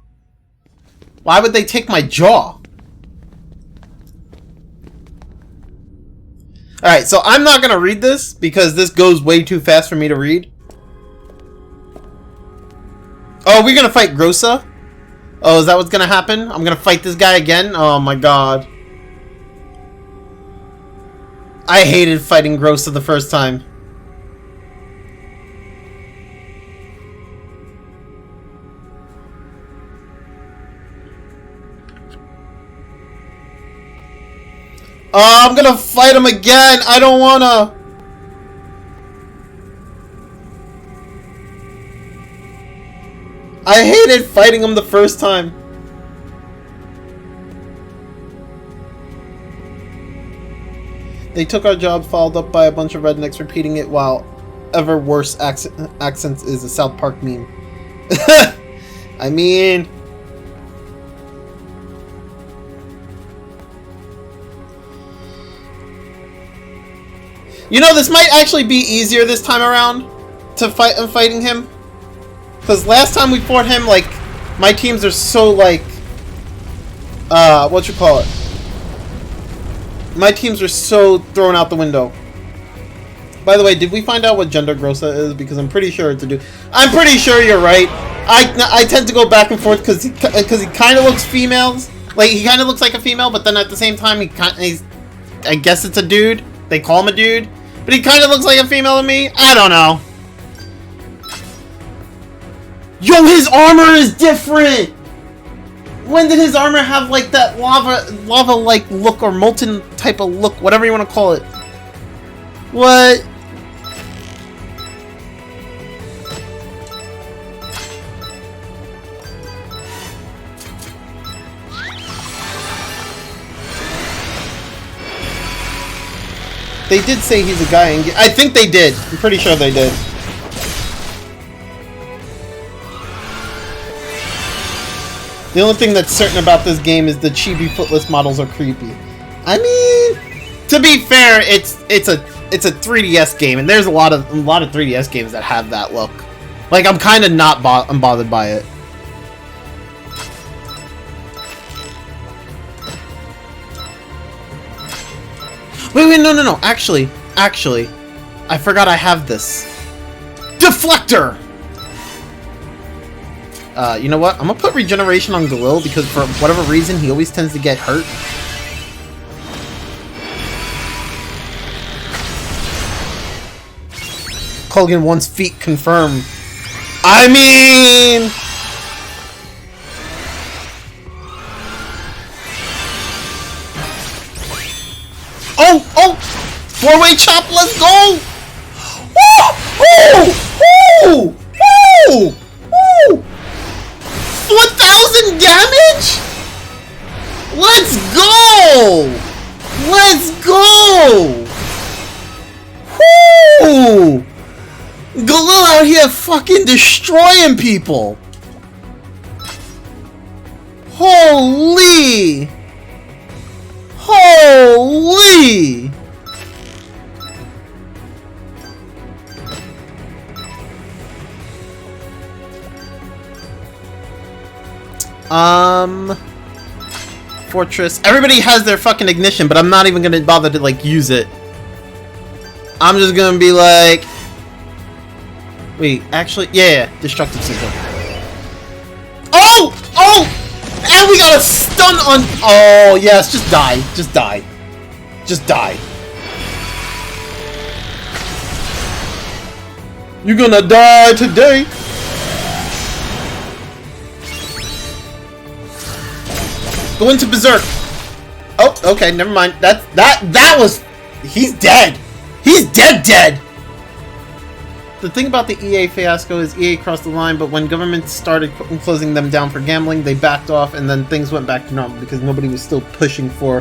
Why would they take my jaw? Alright, so I'm not gonna read this because this goes way too fast for me to read. Oh, we're gonna fight Grossa? Oh, is that what's gonna happen? I'm gonna fight this guy again? Oh my god. I hated fighting Grossa the first time. Oh, I'm gonna fight him again! I don't wanna! I hated fighting him the first time. They took our job, followed up by a bunch of rednecks repeating it while ever worse accents is a South Park meme. I mean... You know, this might actually be easier this time around to fighting him. Because last time we fought him, like, my teams are so, like, what you call it? My teams are so thrown out the window. By the way, did we find out what gender Grossa is? Because I'm pretty sure it's a dude. I'm pretty sure you're right. I tend to go back and forth because he kind of looks females. Like, he kind of looks like a female, but then at the same time, he's I guess it's a dude. They call him a dude. But he kind of looks like a female to me. I don't know. Yo, his armor is different! When did his armor have, like, that lava-like look or molten type of look? Whatever you want to call it. What? They did say he's a guy in... I think they did. I'm pretty sure they did. The only thing that's certain about this game is the chibi footless models are creepy. I mean, To be fair, it's a 3DS game, and there's a lot of 3DS games that have that look. Like, I'm kind of not unbothered by it. Wait, no. Actually, I forgot I have this. Deflector! You know what? I'm gonna put regeneration on Galil because for whatever reason, he always tends to get hurt. Colgan wants feet confirmed. I mean... Oh! Four-way chop, let's go! Woo! 4,000 damage? Let's go! Woo! Galil out here fucking destroying people! Holy! Fortress. Everybody has their fucking ignition, but I'm not even gonna bother to, like, use it. I'm just gonna be like... Wait, actually... Yeah, Destructive Signal. Oh! And we got a stun on... Oh, yes, just die. Just die. You're gonna die today! Go into Berserk. Oh, okay, never mind. That was... He's dead. He's dead. The thing about the EA fiasco is EA crossed the line, but when governments started closing them down for gambling, they backed off, and then things went back to normal because nobody was still pushing for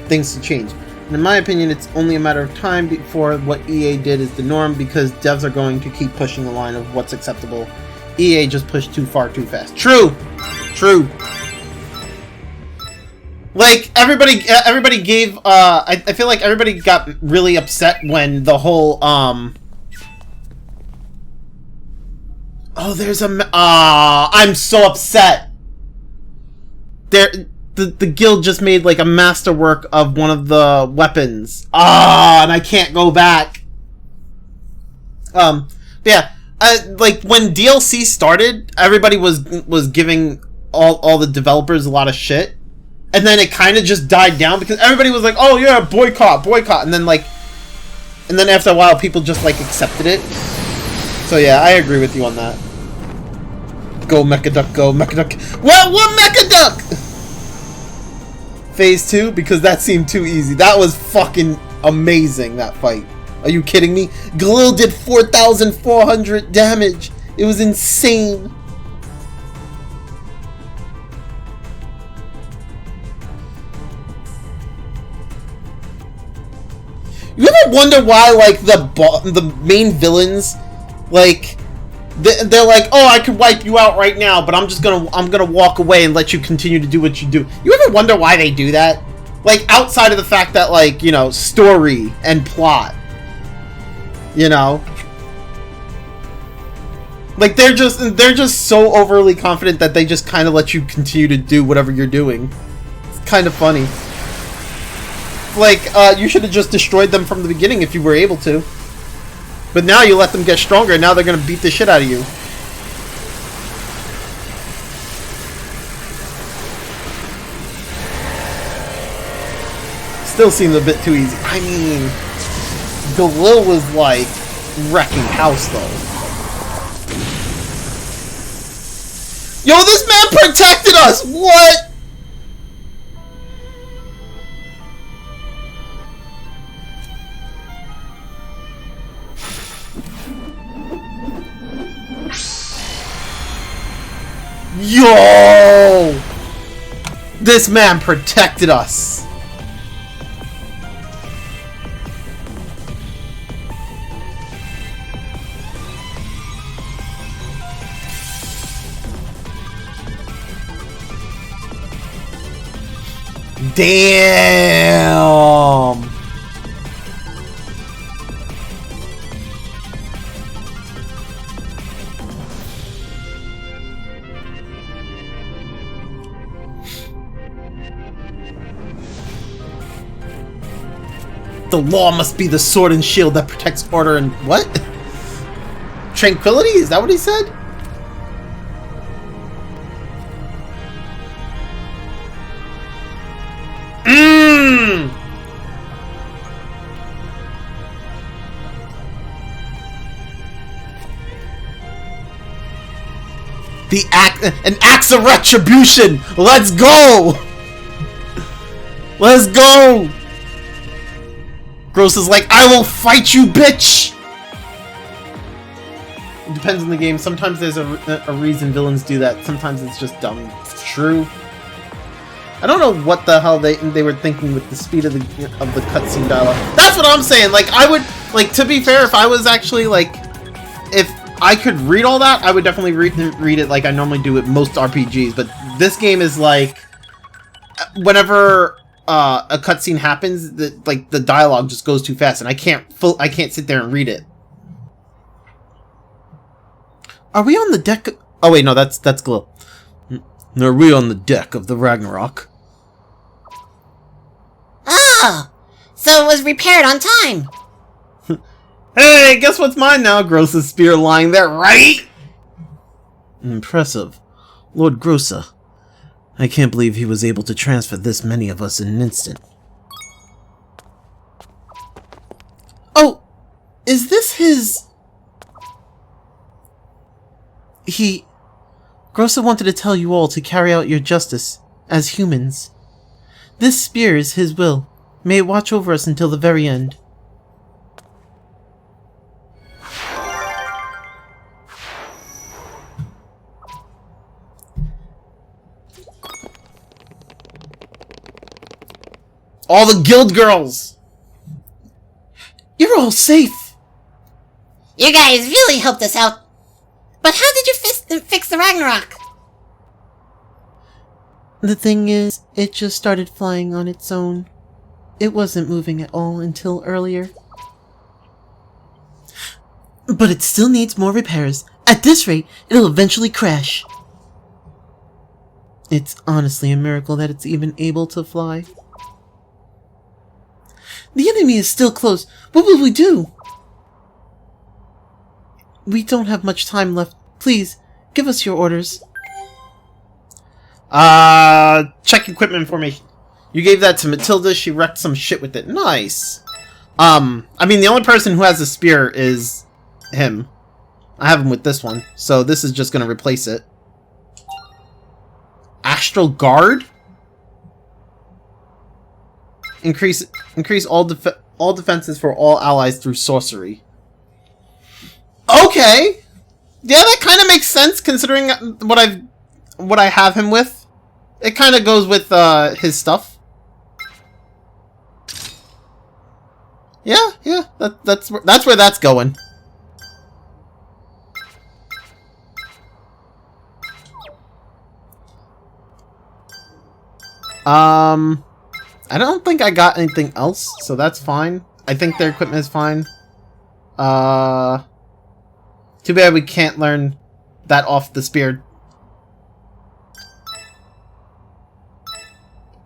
things to change. And in my opinion, it's only a matter of time before what EA did is the norm, because devs are going to keep pushing the line of what's acceptable. EA just pushed too far too fast. True. Like, everybody gave, I feel like everybody got really upset when the whole, Oh, there's a, I'm so upset! The guild just made, like, a masterwork of one of the weapons. And I can't go back! Yeah, like, when DLC started, everybody was giving all the developers a lot of shit. And then it kind of just died down because everybody was like, oh yeah, boycott. And then after a while, people just, like, accepted it. So yeah, I agree with you on that. Go Mechaduck, go Mechaduck. What Mechaduck? Phase 2? Because that seemed too easy. That was fucking amazing, that fight. Are you kidding me? Galil did 4,400 damage. It was insane. You ever wonder why, like, the main villains, like, they're like, oh, I could wipe you out right now, but I'm gonna walk away and let you continue to do what you do. You ever wonder why they do that? Like, outside of the fact that, like, you know, story and plot. You know? Like, they're just so overly confident that they just kind of let you continue to do whatever you're doing. It's kind of funny. Like, you should have just destroyed them from the beginning if you were able to. But now you let them get stronger, and now they're gonna beat the shit out of you. Still seems a bit too easy. I mean, Galil was, like, wrecking house, though. Yo, this man protected us! What? Yo! This man protected us. Damn! The law must be the sword and shield that protects order and... what? Tranquility? Is that what he said? Mmm! An axe of retribution! Let's go! Let's go! Gross is like, I will fight you, bitch! It depends on the game. Sometimes there's a reason villains do that. Sometimes it's just dumb. True. I don't know what the hell they were thinking with the speed of the cutscene dialogue. That's what I'm saying. Like, I would, like, to be fair, if I was actually, like, if I could read all that, I would definitely read it like I normally do with most RPGs. But this game is like, whenever a cutscene happens, the dialogue just goes too fast, and I can't sit there and read it. Are we on the deck? Oh wait, no, that's Glow. Are we on the deck of the Ragnarok? Ah, so it was repaired on time. Hey, guess what's mine now? Grosa's spear lying there, right? Impressive. Lord Grosa. I can't believe he was able to transfer this many of us in an instant. Oh, is this his... Grosa wanted to tell you all to carry out your justice, as humans. This spear is his will. May it watch over us until the very end. All the guild girls! You're all safe! You guys really helped us out. But how did you fix the Ragnarok? The thing is, it just started flying on its own. It wasn't moving at all until earlier. But it still needs more repairs. At this rate, it'll eventually crash. It's honestly a miracle that it's even able to fly. The enemy is still close. What will we do? We don't have much time left. Please, give us your orders. Check equipment information. You gave that to Matilda, she wrecked some shit with it. Nice. I mean, the only person who has a spear is him. I have him with this one, so this is just gonna replace it. Astral Guard? Increase all defenses for all allies through sorcery. Okay! Yeah, that kind of makes sense considering what I have him with. It kind of goes with his stuff. Yeah, that's where that's going. I don't think I got anything else, so that's fine. I think their equipment is fine. Too bad we can't learn that off the spear.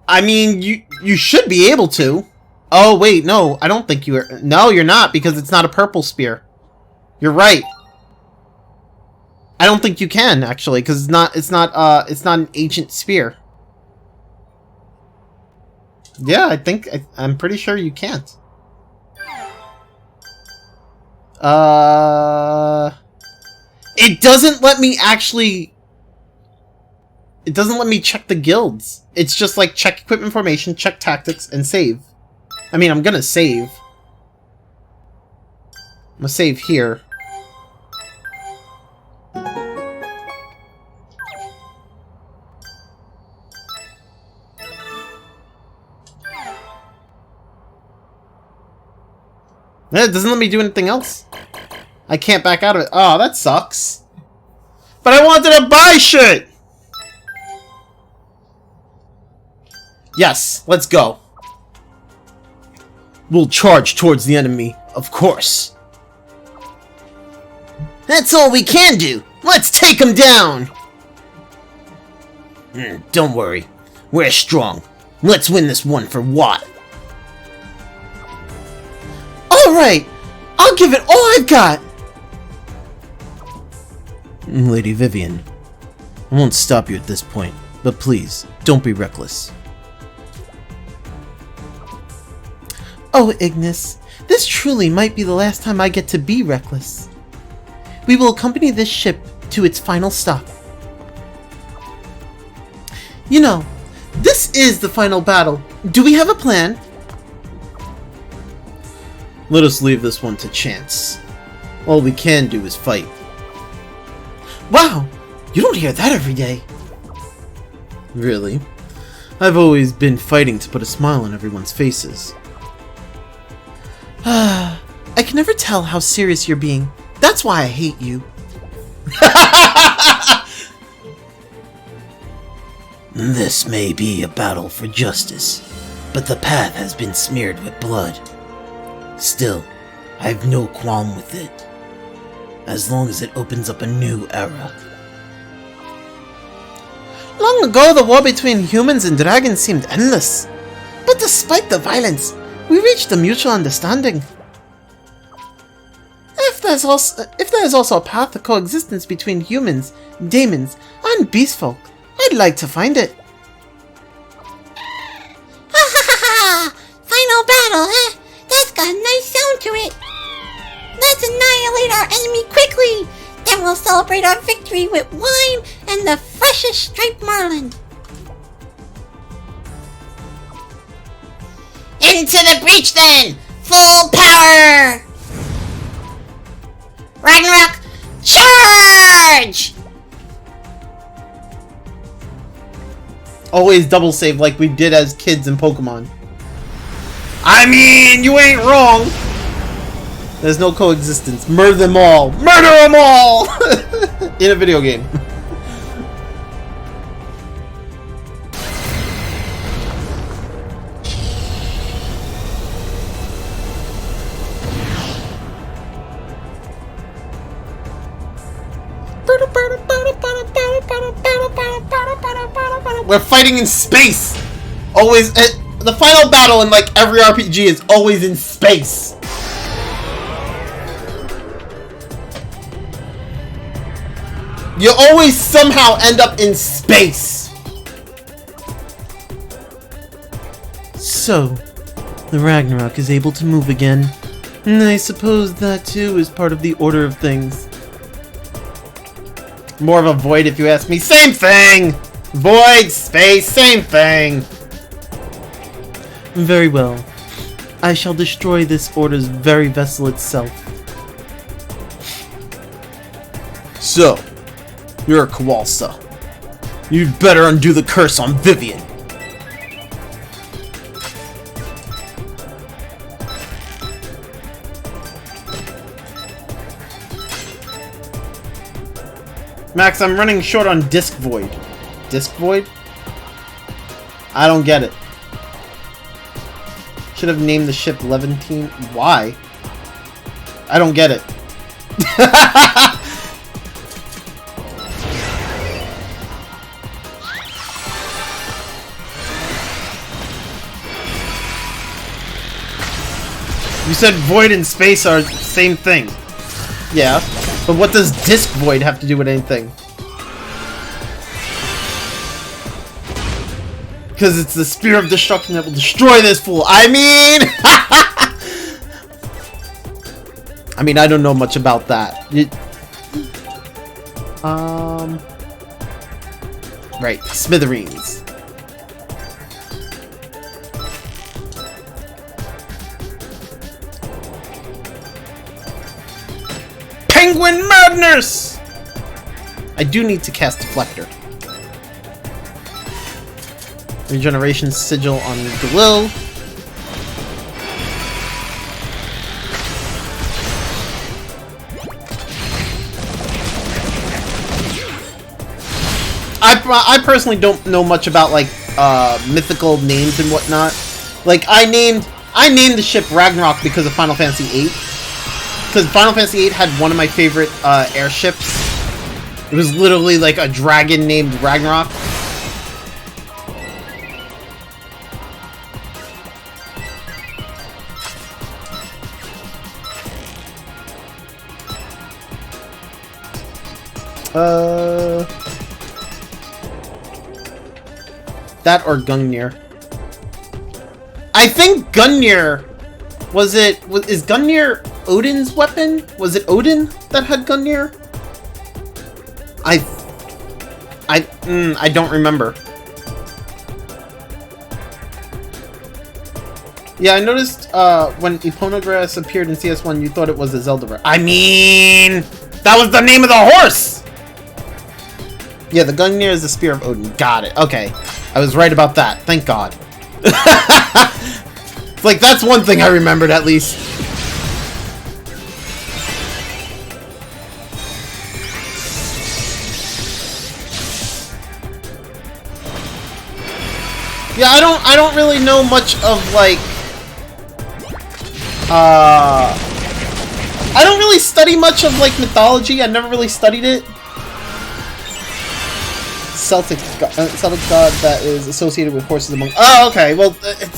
I mean, you should be able to. Oh, wait, no, I don't think you are. No, you're not, because it's not a purple spear. You're right. I don't think you can, actually, because it's not an ancient spear. Yeah, I'm pretty sure you can't. It doesn't let me actually... It doesn't let me check the guilds. It's just like check equipment formation, check tactics, and save. I mean, I'm gonna save. I'm gonna save here. It doesn't let me do anything else. I can't back out of it. Oh, that sucks. But I wanted to buy shit! Yes, let's go. We'll charge towards the enemy, of course. That's all we can do. Let's take him down. Don't worry. We're strong. Let's win this one for Watt. Alright, I'll give it all I've got! Lady Vivian, I won't stop you at this point, but please, don't be reckless. Oh, Ignis, this truly might be the last time I get to be reckless. We will accompany this ship to its final stop. You know, this is the final battle. Do we have a plan? Let us leave this one to chance. All we can do is fight. Wow, you don't hear that every day. Really? I've always been fighting to put a smile on everyone's faces. I can never tell how serious you're being. That's why I hate you. This may be a battle for justice, but the path has been smeared with blood. Still, I've no qualm with it, as long as it opens up a new era. Long ago, the war between humans and dragons seemed endless. But despite the violence, we reached a mutual understanding. If there's also a path to coexistence between humans, demons, and beastfolk, I'd like to find it. Ha ha ha ha! Final battle, huh? That's got a nice sound to it. Let's annihilate our enemy quickly. Then we'll celebrate our victory with wine and the freshest striped marlin. Into the breach then! Full power! Ragnarok, charge! Always double save like we did as kids in Pokemon. I mean, you ain't wrong! There's no coexistence. Murder them all! Murder them all! In a video game. We're fighting in space! Always, the final battle in like every RPG is always in space. You always somehow end up in space. So, the Ragnarok is able to move again. And I suppose that too is part of the order of things. More of a void if you ask me. Same thing! Void, space, same thing. Very well. I shall destroy this order's very vessel itself. So, you're a Kowalsa. You'd better undo the curse on Vivian. Max, I'm running short on Disc Void. Disc Void? I don't get it. Should have named the ship Levantine. Why? I don't get it. You said void and space are the same thing. Yeah, but what does Disc Void have to do with anything? Because it's the Spear of Destruction that will destroy this fool. I mean, I don't know much about that. Right, smithereens. Penguin Madness! I do need to cast Deflector. Regeneration Sigil on Galil. I personally don't know much about like mythical names and whatnot. Like I named the ship Ragnarok because of Final Fantasy VIII. Because Final Fantasy VIII had one of my favorite airships. It was literally like a dragon named Ragnarok. That or Gungnir. I think Gungnir... Is Gungnir Odin's weapon? Was it Odin that had Gungnir? I don't remember. Yeah, I noticed when Eponagrass appeared in CS1, you thought it was a Zelda. I mean, that was the name of the horse! Yeah, the Gungnir is the Spear of Odin. Got it. Okay. I was right about that. Thank God. Like, that's one thing I remembered, at least. Yeah, I don't really know much of, like... I don't really study much of, like, mythology. I never really studied it. Celtic god that is associated with horses among... Oh, okay. Well,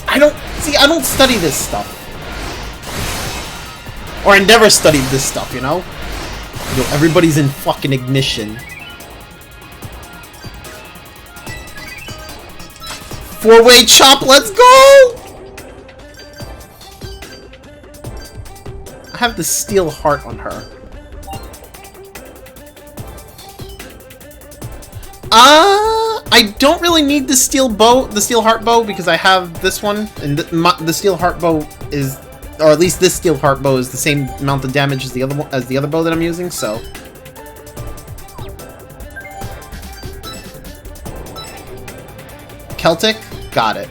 I don't study this stuff. Or I never studied this stuff, you know? Yo, everybody's in fucking ignition. Four-way chop, let's go! I have the steel heart on her. I don't really need the steel heart bow, because I have this one, and the steel heart bow is, or at least this steel heart bow is the same amount of damage as the other one, as the other bow that I'm using. So, Celtic, got it.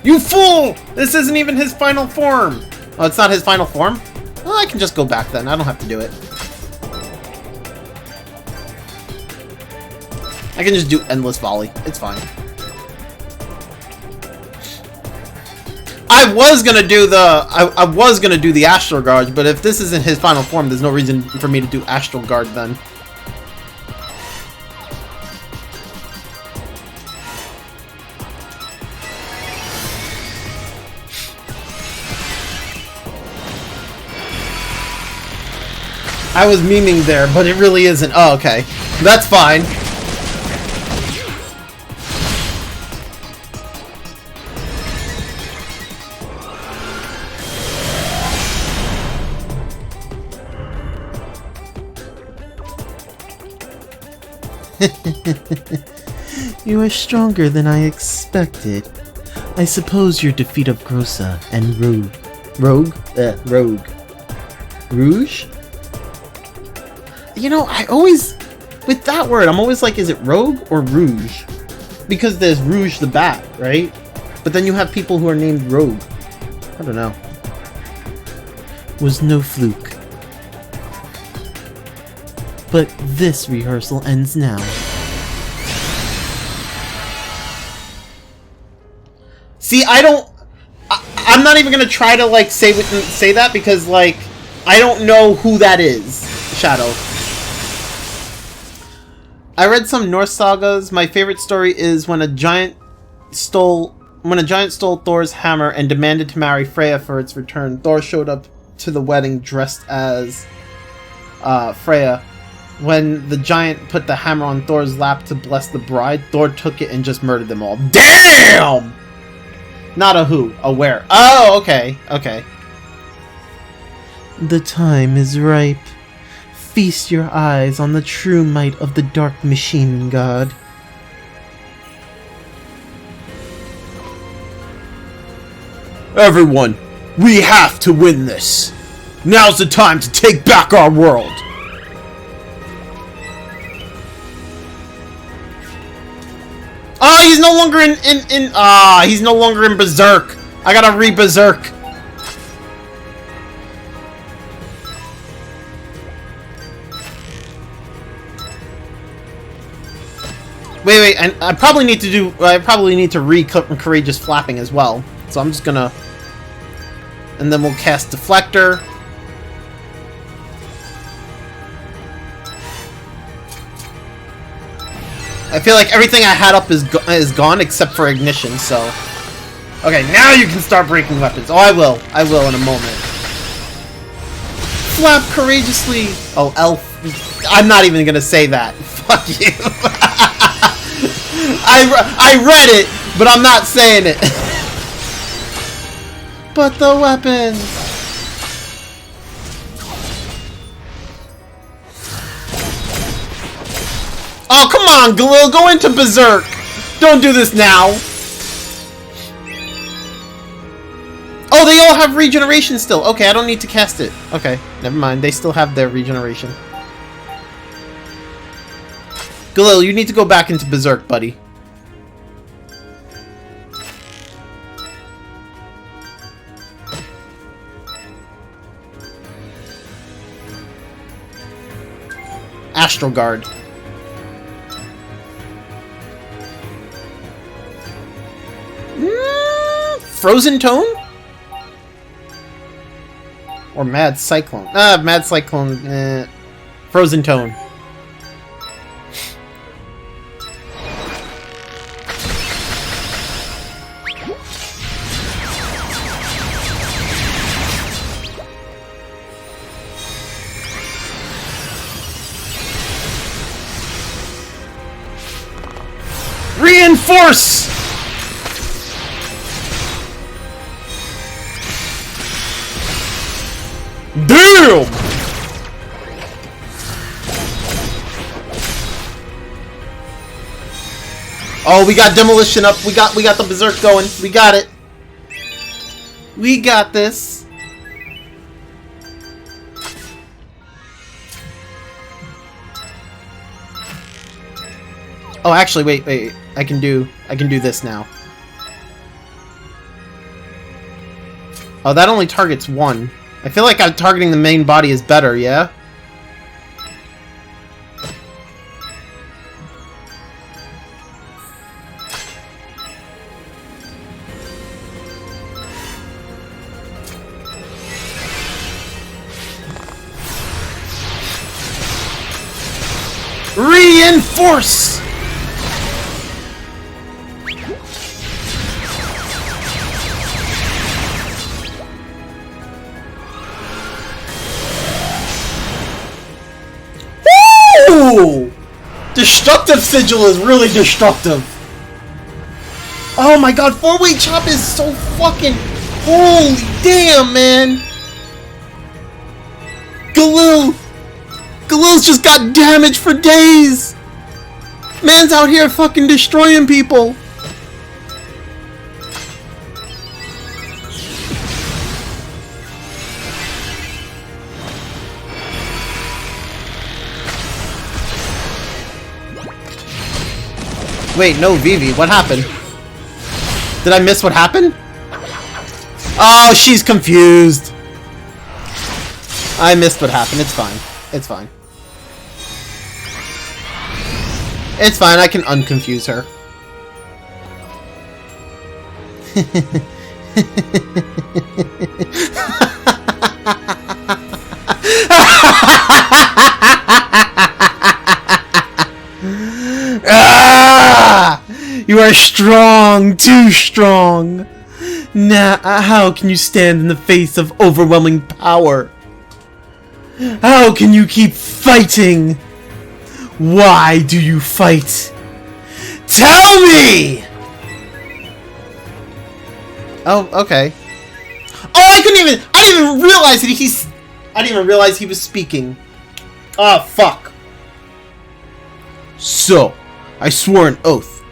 You fool! This isn't even his final form. Oh, it's not his final form? Well, I can just go back then. I don't have to do it. I can just do endless volley. It's fine. I was gonna do the Astral Guard, but if this isn't his final form, there's no reason for me to do Astral Guard then. I was memeing there, but it really isn't. Oh, okay. That's fine. You are stronger than I expected. I suppose your defeat of Grossa and Rouge? You know, I always, with that word, I'm always like, is it Rogue or Rouge? Because there's Rouge the Bat, right? But then you have people who are named Rogue. I don't know. Was no fluke. But this rehearsal ends now. See, I'm not even gonna try to, like, say that, because, like, I don't know who that is. Shadow. I read some Norse sagas. My favorite story is when a giant stole Thor's hammer and demanded to marry Freya for its return. Thor showed up to the wedding dressed as Freya. When the giant put the hammer on Thor's lap to bless the bride, Thor took it and just murdered them all. Damn! Not a who, a where. Oh, okay, okay. The time is ripe. Feast your eyes on the true might of the Dark Machine God. Everyone, we have to win this. Now's the time to take back our world. Oh, he's no longer he's no longer in Berserk. I gotta re-Berserk. Wait, and I probably need to re-Courageous Flapping as well. So I'm just gonna, and then we'll cast Deflector. I feel like everything I had up is gone except for Ignition, so... Okay, now you can start breaking weapons. Oh, I will in a moment. flap courageously. Oh, elf. I'm not even gonna say that. Fuck you. I read it, but I'm not saying it. But the weapons. Oh, come on, Galil, go into Berserk. Don't do this now. Oh, they all have regeneration still. Okay, I don't need to cast it. Okay, never mind. They still have their regeneration. Galil, you need to go back into Berserk, buddy. Astral Guard. Frozen Tone? Or Mad Cyclone? Mad Cyclone. Frozen Tone. Reinforce! Damn! Oh, we got demolition up. We got the berserk going. We got it. We got this. Oh, actually, wait. I can do this now. Oh, that only targets one. I feel like targeting the main body is better, yeah? Reinforce! Woo! Destructive Sigil is really destructive. Oh my god, 4-way chop is so fucking... Holy damn, man! Galil's just got damage for days! Man's out here fucking destroying people! Wait, no, Vivi, what happened? Did I miss what happened? Oh, she's confused! I missed what happened, it's fine. It's fine. It's fine, I can unconfuse her. Ah! You are strong, too strong. Now, how can you stand in the face of overwhelming power? How can you keep fighting? Why do you fight? Tell me! Oh, okay. Oh, I didn't even realize that I didn't even realize he was speaking. Ah, fuck. So, I swore an oath.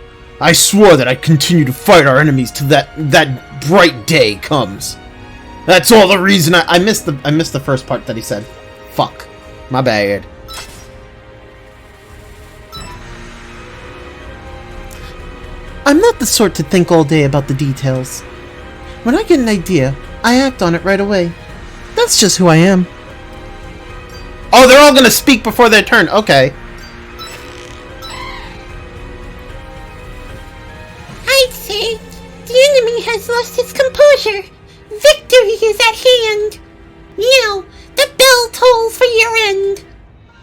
I swore that I'd continue to fight our enemies till that bright day comes. That's all the reason I missed the first part that he said. Fuck. My bad. I'm not the sort to think all day about the details. When I get an idea, I act on it right away. That's just who I am. Oh, they're all gonna speak before their turn. Okay. I'd say the enemy has lost its composure. Victory is at hand. Now, the bell tolls for your end.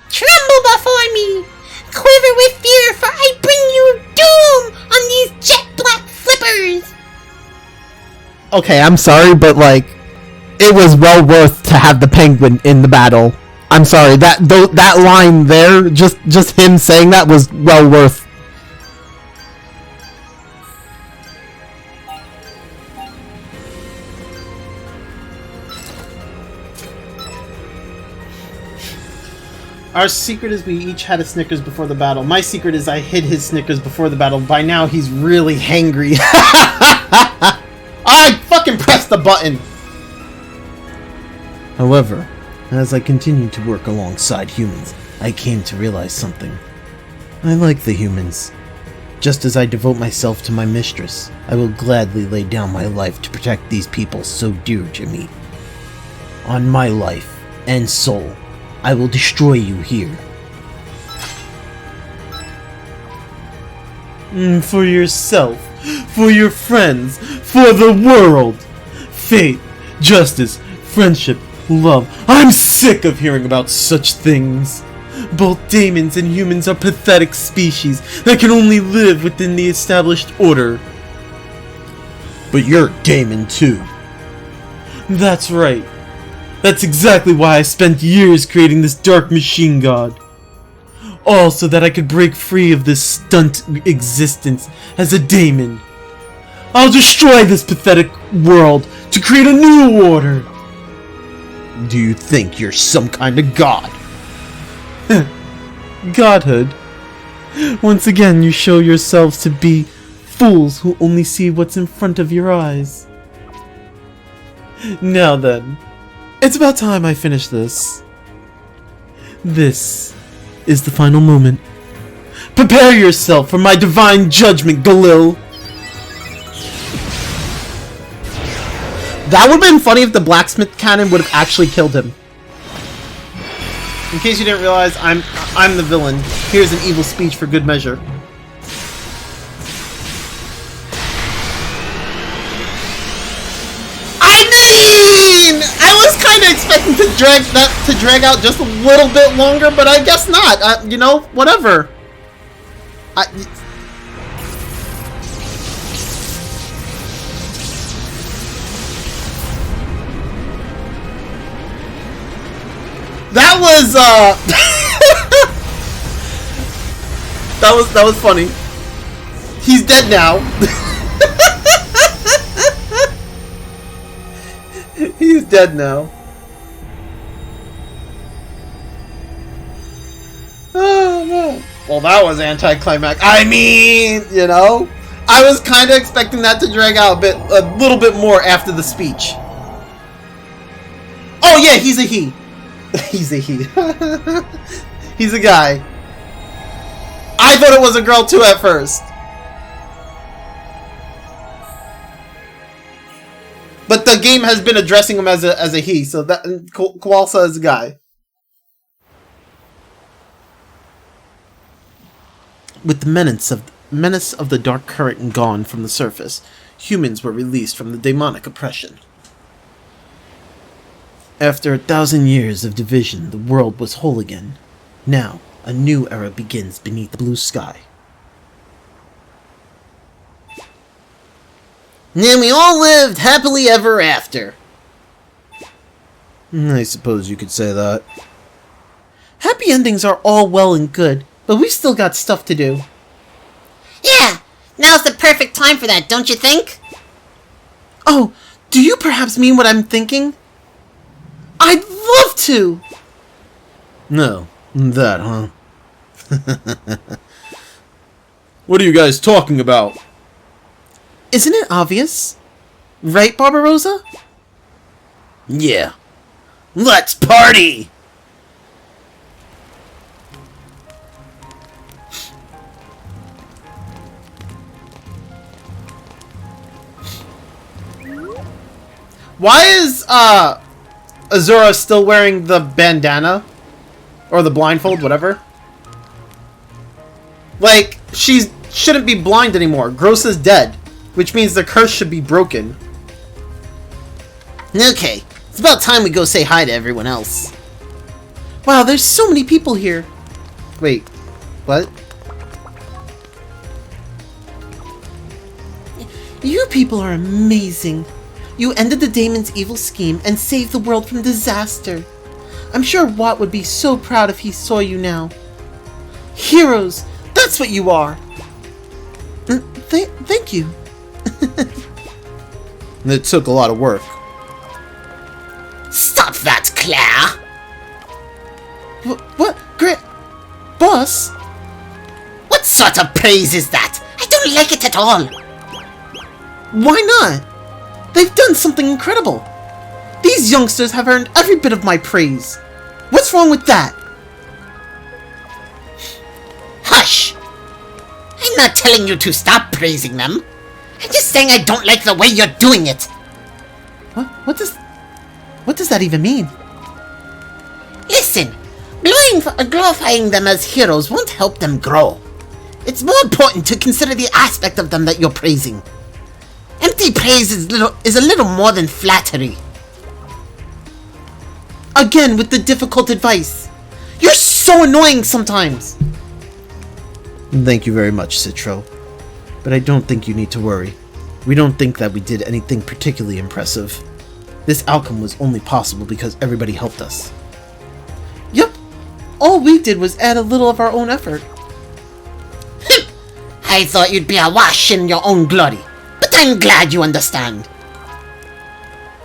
Tremble before me. Quiver with fear, for I bring you doom on these jet black flippers. Okay, I'm sorry, but like, it was well worth to have the penguin in the battle. I'm sorry, that line there, just him saying that was well worth. Our secret is we each had a Snickers before the battle. My secret is I hid his Snickers before the battle. By now, he's really hangry. I fucking pressed the button! However, as I continued to work alongside humans, I came to realize something. I like the humans. Just as I devote myself to my mistress, I will gladly lay down my life to protect these people so dear to me. On my life and soul, I will destroy you here. For yourself, for your friends, for the world. Fate, justice, friendship, love. I'm sick of hearing about such things. Both demons and humans are pathetic species that can only live within the established order. But you're a demon too. That's right. That's exactly why I spent years creating this dark machine god. All so that I could break free of this stunt existence as a daemon. I'll destroy this pathetic world to create a new order. Do you think you're some kind of god? Godhood. Once again, you show yourselves to be fools who only see what's in front of your eyes. Now then, it's about time I finish this. This is the final moment. Prepare yourself for my divine judgment, Galil! That would have been funny if the blacksmith cannon would have actually killed him. In case you didn't realize, I'm the villain. Here's an evil speech for good measure. I was kind of expecting to drag out just a little bit longer, but I guess not. You know, whatever. That was that was funny. He's dead now. He's dead now. Oh man. Well, that was anticlimactic. I mean, you know, I was kind of expecting that to drag out a little bit more after the speech. Oh yeah, he's a he. He's a he. He's a guy. I thought it was a girl too at first. But the game has been addressing him as a he, so that Kowalsa is a guy. With the menace of the dark current gone from the surface, humans were released from the demonic oppression. After 1,000 years of division, the world was whole again. Now, a new era begins beneath the blue sky. And we all lived happily ever after. I suppose you could say that. Happy endings are all well and good, but we've still got stuff to do. Yeah, now's the perfect time for that, don't you think? Oh, do you perhaps mean what I'm thinking? I'd love to! No, that, huh? What are you guys talking about? Isn't it obvious? Right, Barbarossa? Yeah. Let's party! Why is Azura still wearing the bandana? Or the blindfold, whatever? Like, she shouldn't be blind anymore. Gross is dead. Which means the curse should be broken. Okay, it's about time we go say hi to everyone else. Wow, there's so many people here. Wait, what? You people are amazing. You ended the Daemon's evil scheme and saved the world from disaster. I'm sure Watt would be so proud if he saw you now. Heroes! That's what you are! Thank you. It took a lot of work. Stop that, Claire! What? Great... Boss? What sort of praise is that? I don't like it at all. Why not? They've done something incredible. These youngsters have earned every bit of my praise. What's wrong with that? Hush! I'm not telling you to stop praising them. I'm just saying I don't like the way you're doing it. What does that even mean? Listen, glorifying them as heroes won't help them grow. It's more important to consider the aspect of them that you're praising. Empty praise is a little more than flattery. Again with the difficult advice. You're so annoying sometimes. Thank you very much, Citro. But I don't think you need to worry. We don't think that we did anything particularly impressive. This outcome was only possible because everybody helped us. Yep. All we did was add a little of our own effort. I thought you'd be awash in your own glory, but I'm glad you understand.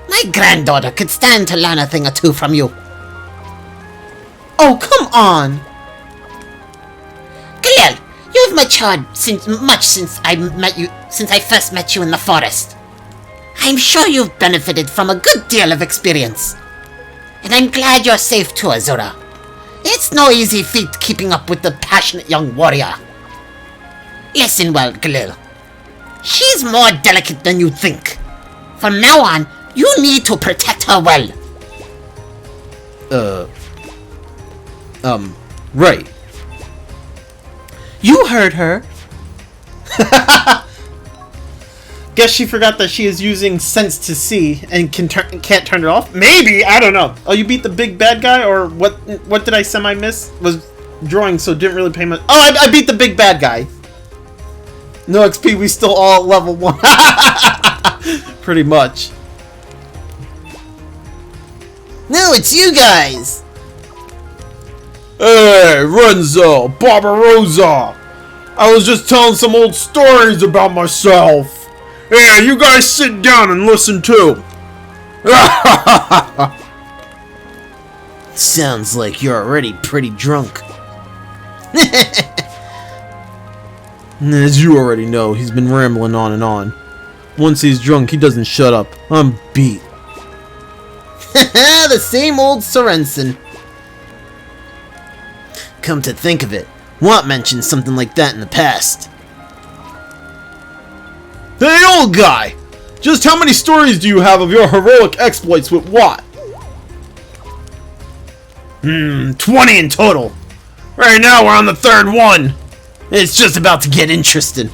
My granddaughter could stand to learn a thing or two from you. Oh, come on! Khalil, you've matured since I first met you in the forest. I'm sure you've benefited from a good deal of experience. And I'm glad you're safe too, Azura. It's no easy feat keeping up with the passionate young warrior. Listen well, Khalil. She's more delicate than you think. From now on, you need to protect her well. Right. You heard her. Guess she forgot that she is using Sense to See and can't turn it off. Maybe, I don't know. Oh, you beat the big bad guy, or what? What did I semi-miss? Was drawing, so didn't really pay much. Oh, I beat the big bad guy. No XP. We still all at level 1. Pretty much. No, it's you guys. Hey, Renzo, Barbarossa! I was just telling some old stories about myself. Yeah, you guys sit down and listen too. Sounds like you're already pretty drunk. As you already know, he's been rambling on and on. Once he's drunk, he doesn't shut up. I'm beat. The same old Sorensen. Come to think of it, Watt mentioned something like that in the past. Hey, old guy! Just how many stories do you have of your heroic exploits with Watt? 20 in total. Right now we're on the third one. It's just about to get interesting.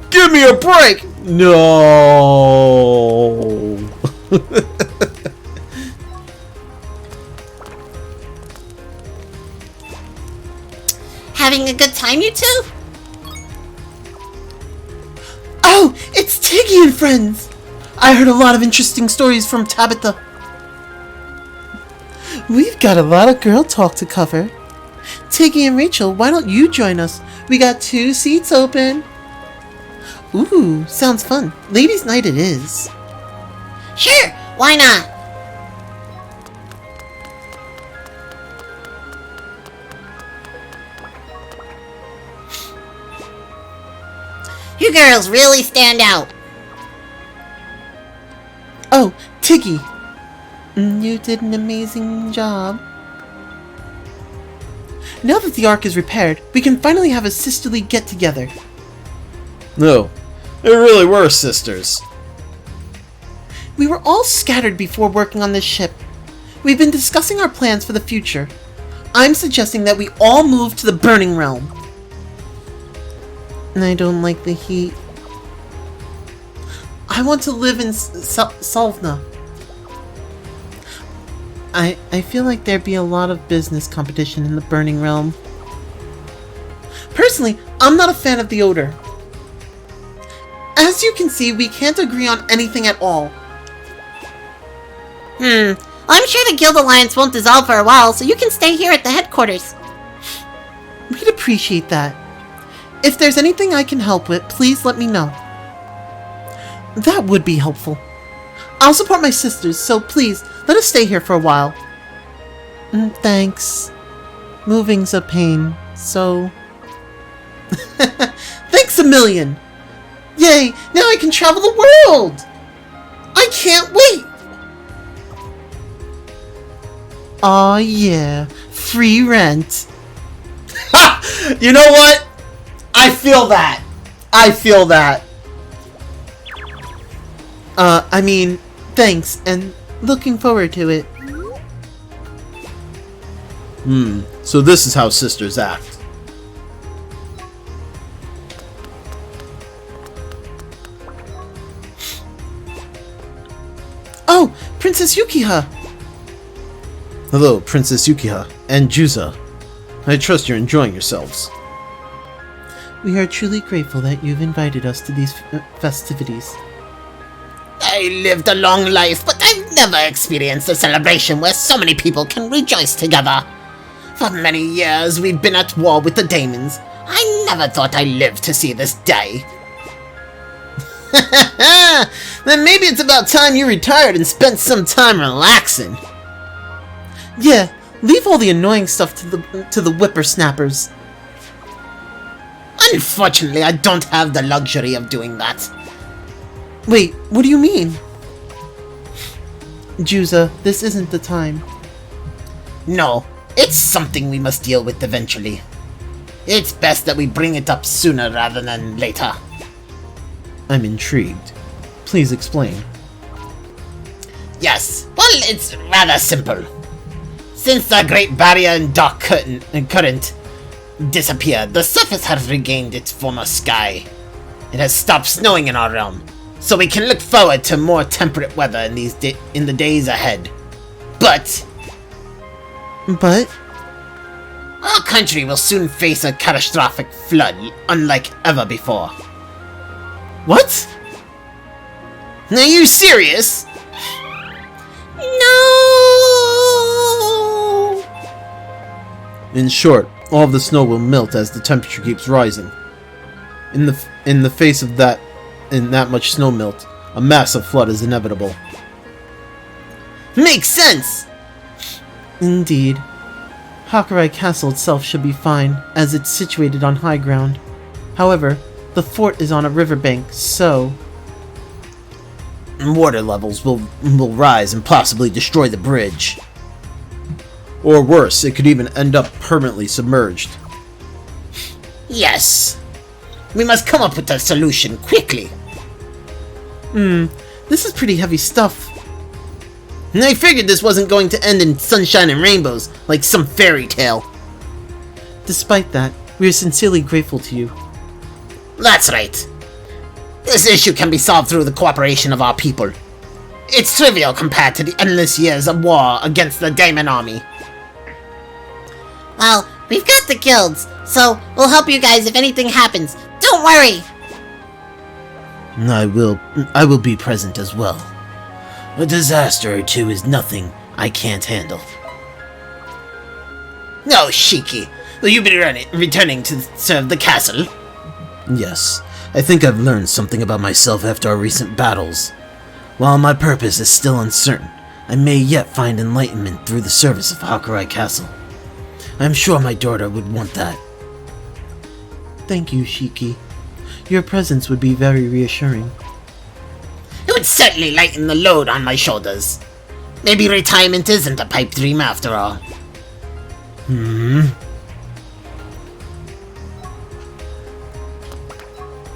Give me a break! No. Having a good time, you two? Oh, it's Tiggy and friends! I heard a lot of interesting stories from Tabitha. We've got a lot of girl talk to cover. Tiggy and Rachel, why don't you join us? We got 2 seats open. Ooh, sounds fun. Ladies' night it is. Sure, why not? You girls really stand out. Oh, Tiggy. You did an amazing job. Now that the Ark is repaired, we can finally have a sisterly get-together. No, they really were sisters. We were all scattered before working on this ship. We've been discussing our plans for the future. I'm suggesting that we all move to the Burning Realm. I don't like the heat. I want to live in Salvna. I feel like there'd be a lot of business competition in the Burning Realm. Personally, I'm not a fan of the odor. As you can see, we can't agree on anything at all. I'm sure the Guild Alliance won't dissolve for a while, so you can stay here at the headquarters. We'd appreciate that. If there's anything I can help with, please let me know. That would be helpful. I'll support my sisters, so please, let us stay here for a while. Thanks. Moving's a pain, so... Thanks a million! Yay, now I can travel the world! I can't wait! Aw, yeah. Free rent. Ha! You know what? I feel that. I feel that. I mean, thanks, and looking forward to it. So this is how sisters act. Oh, Princess Yukiha! Hello, Princess Yukiha and Juza. I trust you're enjoying yourselves. We are truly grateful that you've invited us to these festivities. I lived a long life, but I've never experienced a celebration where so many people can rejoice together. For many years, we've been at war with the demons. I never thought I'd live to see this day. Then maybe it's about time you retired and spent some time relaxing. Yeah, leave all the annoying stuff to the whippersnappers. Unfortunately, I don't have the luxury of doing that. Wait, what do you mean? Juza, this isn't the time. No, it's something we must deal with eventually. It's best that we bring it up sooner rather than later. I'm intrigued. Please explain. Yes, well, it's rather simple. Since the Great Barrier and Dark Current disappeared, the surface has regained its former sky. It has stopped snowing in our realm, so we can look forward to more temperate weather in the days ahead. But our country will soon face a catastrophic flood, unlike ever before. What? Are you serious? No! In short, all of the snow will melt as the temperature keeps rising. In the face of that much snow melt, a massive flood is inevitable. Makes sense! Indeed. Hakurai Castle itself should be fine, as it's situated on high ground. However, the fort is on a riverbank, so... Water levels will rise and possibly destroy the bridge. Or worse, it could even end up permanently submerged. Yes. We must come up with a solution quickly. This is pretty heavy stuff. I figured this wasn't going to end in sunshine and rainbows, like some fairy tale. Despite that, we are sincerely grateful to you. That's right. This issue can be solved through the cooperation of our people. It's trivial compared to the endless years of war against the Daemon army. Well, we've got the guilds, so we'll help you guys if anything happens. Don't worry! I will be present as well. A disaster or two is nothing I can't handle. No, Shiki. Will you be returning to serve the castle? Yes, I think I've learned something about myself after our recent battles. While my purpose is still uncertain, I may yet find enlightenment through the service of Hakurai Castle. I'm sure my daughter would want that. Thank you, Shiki. Your presence would be very reassuring. It would certainly lighten the load on my shoulders. Maybe retirement isn't a pipe dream after all.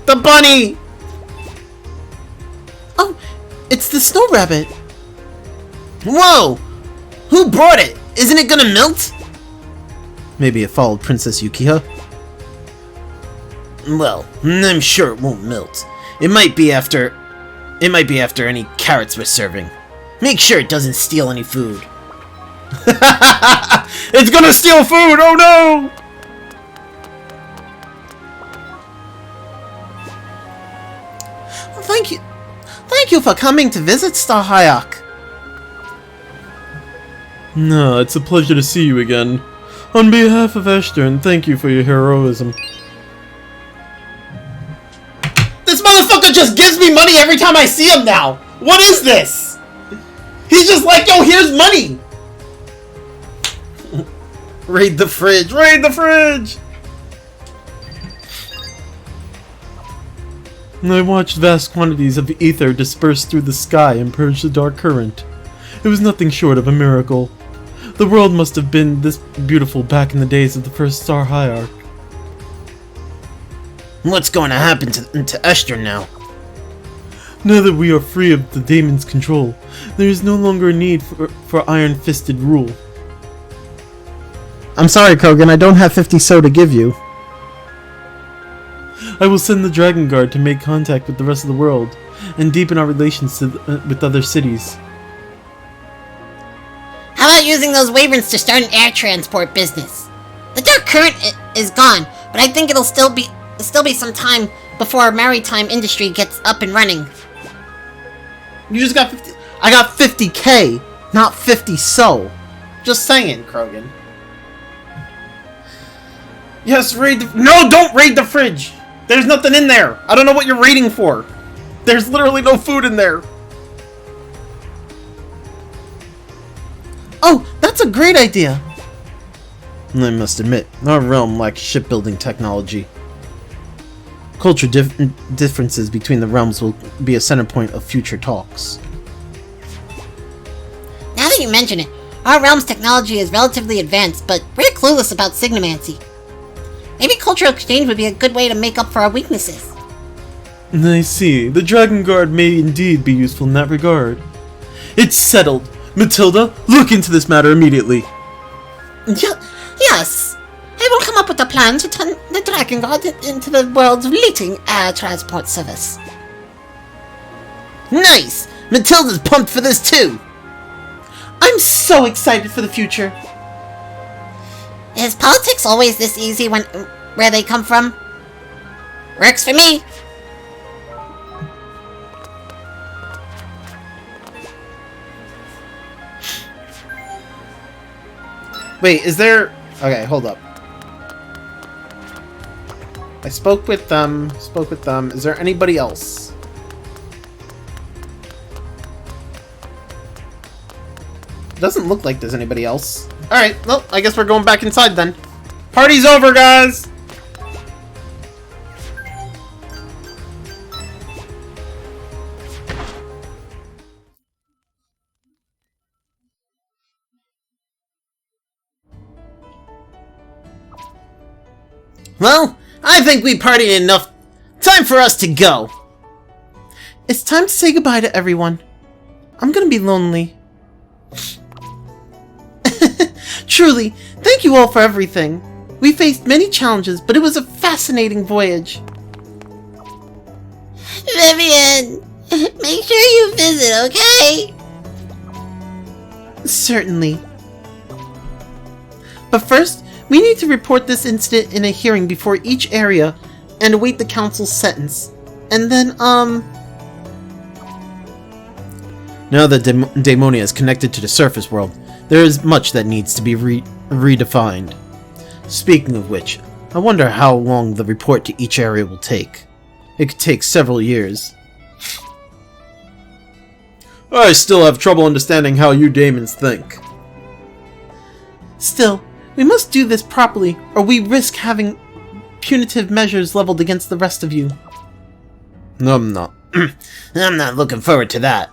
The bunny! Oh, it's the snow rabbit. Whoa! Who brought it? Isn't it gonna melt? Maybe it followed Princess Yukiha. Well, I'm sure it won't melt. It might be after any carrots we're serving. Make sure it doesn't steal any food. It's gonna steal food! Oh no! Thank you. Thank you for coming to visit Star Hayek. No, it's a pleasure to see you again. On behalf of Eastern, thank you for your heroism. This motherfucker just gives me money every time I see him now! What is this? He's just like, yo, here's money! Raid the fridge! Raid the fridge! I watched vast quantities of ether disperse through the sky and purge the dark current. It was nothing short of a miracle. The world must have been this beautiful back in the days of the first Star Hierarch. What's going to happen to Esther now? Now that we are free of the daemon's control, there is no longer a need for iron-fisted rule. I'm sorry, Krogan, I don't have 50 so to give you. I will send the Dragon Guard to make contact with the rest of the world, and deepen our relations with other cities. How about using those Wyverns to start an air transport business? The dark current is gone, but I think it'll still be some time before our maritime industry gets up and running. You just got 50. I got 50k, not 50 so. Just saying, Krogan. Yes, raid the... No, don't raid the fridge! There's nothing in there! I don't know what you're raiding for! There's literally no food in there! Oh, that's a great idea! I must admit, our realm lacks shipbuilding technology. Culture differences between the realms will be a center point of future talks. Now that you mention it, our realm's technology is relatively advanced, but we're clueless about signomancy. Maybe cultural exchange would be a good way to make up for our weaknesses. I see. The Dragon Guard may indeed be useful in that regard. It's settled. Matilda, look into this matter immediately. Yes. I will come up with a plan to turn the Dragon Guard into the world's leading air transport service. Nice! Matilda's pumped for this too! I'm so excited for the future. Is politics always this easy where they come from? Works for me. Wait, is there... Okay, hold up. I spoke with them. Is there anybody else? Doesn't look like there's anybody else. Alright, well, I guess we're going back inside then. Party's over, guys! Well, I think we partied enough. Time for us to go. It's time to say goodbye to everyone. I'm gonna be lonely. Truly, thank you all for everything. We faced many challenges, but it was a fascinating voyage. Vivian, make sure you visit, okay? Certainly. But first, we need to report this incident in a hearing before each area and await the council's sentence. And then, Now that Daemonia is connected to the surface world, there is much that needs to be redefined. Speaking of which, I wonder how long the report to each area will take. It could take several years. I still have trouble understanding how you daemons think. Still, we must do this properly, or we risk having punitive measures leveled against the rest of you. No, I'm not. I'm not looking forward to that.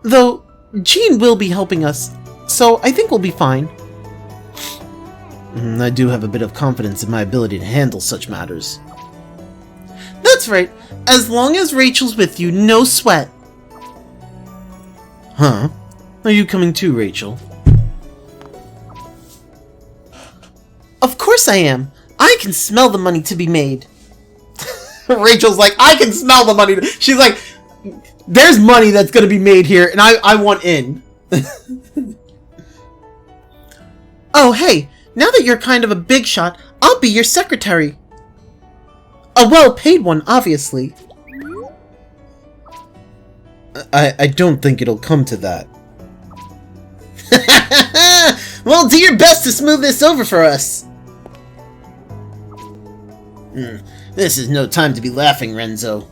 Though, Jean will be helping us, so I think we'll be fine. I do have a bit of confidence in my ability to handle such matters. That's right. As long as Rachel's with you, no sweat. Huh? Are you coming too, Rachel? Of course I am. I can smell the money to be made. Rachel's like, I can smell the money. She's like, there's money that's going to be made here, and I want in. Oh, hey, now that you're kind of a big shot, I'll be your secretary. A well-paid one, obviously. I don't think it'll come to that. Well, do your best to smooth this over for us. This is no time to be laughing, Renzo.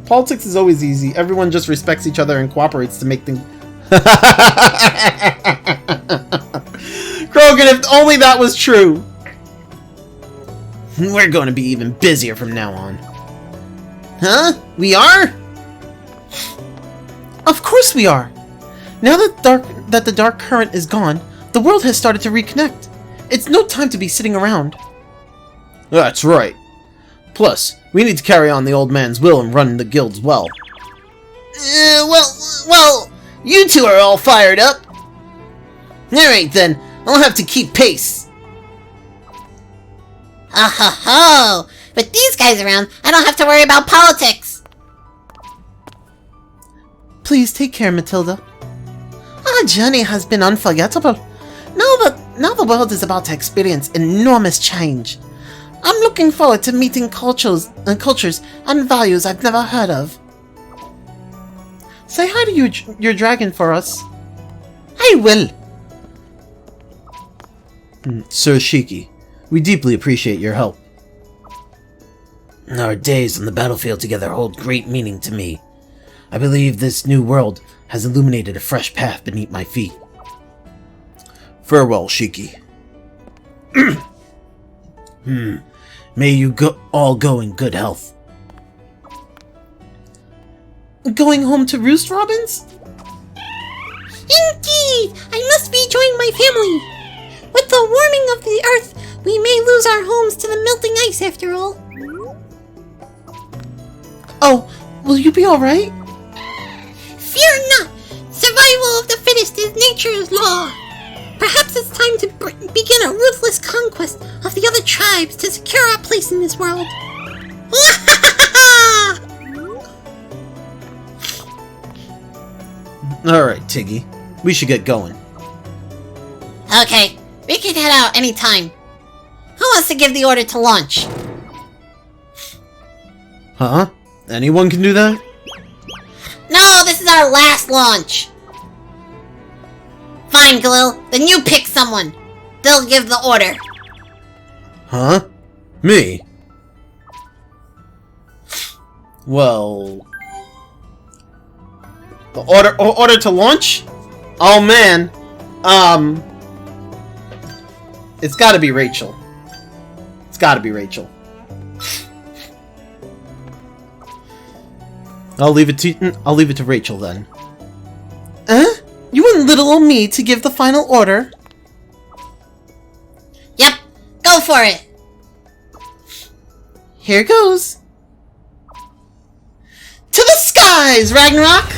Politics is always easy. Everyone just respects each other and cooperates to make things... Krogan, if only that was true! We're going to be even busier from now on. Huh? We are? Of course we are! Now that the dark current is gone, the world has started to reconnect. It's no time to be sitting around. That's right. Plus, we need to carry on the old man's will and run the guilds well. Well, you two are all fired up. Alright then, I'll have to keep pace. Ha ha ho! With these guys around, I don't have to worry about politics. Please take care, Matilda. Our journey has been unforgettable. Now the world is about to experience enormous change. I'm looking forward to meeting cultures and values I've never heard of. Say hi to your dragon for us. I will. Sir Shiki, we deeply appreciate your help. Our days on the battlefield together hold great meaning to me. I believe this new world has illuminated a fresh path beneath my feet. Farewell, Shiki. May you all go in good health. Going home to roost, Robins? Indeed! I must rejoin my family! With the warming of the earth, we may lose our homes to the melting ice after all. Oh, will you be alright? Fear not! Survival of the fittest is nature's law! Perhaps it's time to begin a ruthless conquest of the other tribes to secure our place in this world. Alright, Tiggy. We should get going. Okay, we can head out anytime. Who wants to give the order to launch? Huh? Anyone can do that? No, this is our last launch! Fine, Galil, then you pick someone. They'll give the order. Huh? Me? Well... The order to launch? Oh man. It's gotta be Rachel. It's gotta be Rachel. I'll leave it to Rachel then. You want little old me to give the final order? Yep, go for it. Here goes. To the skies, Ragnarok!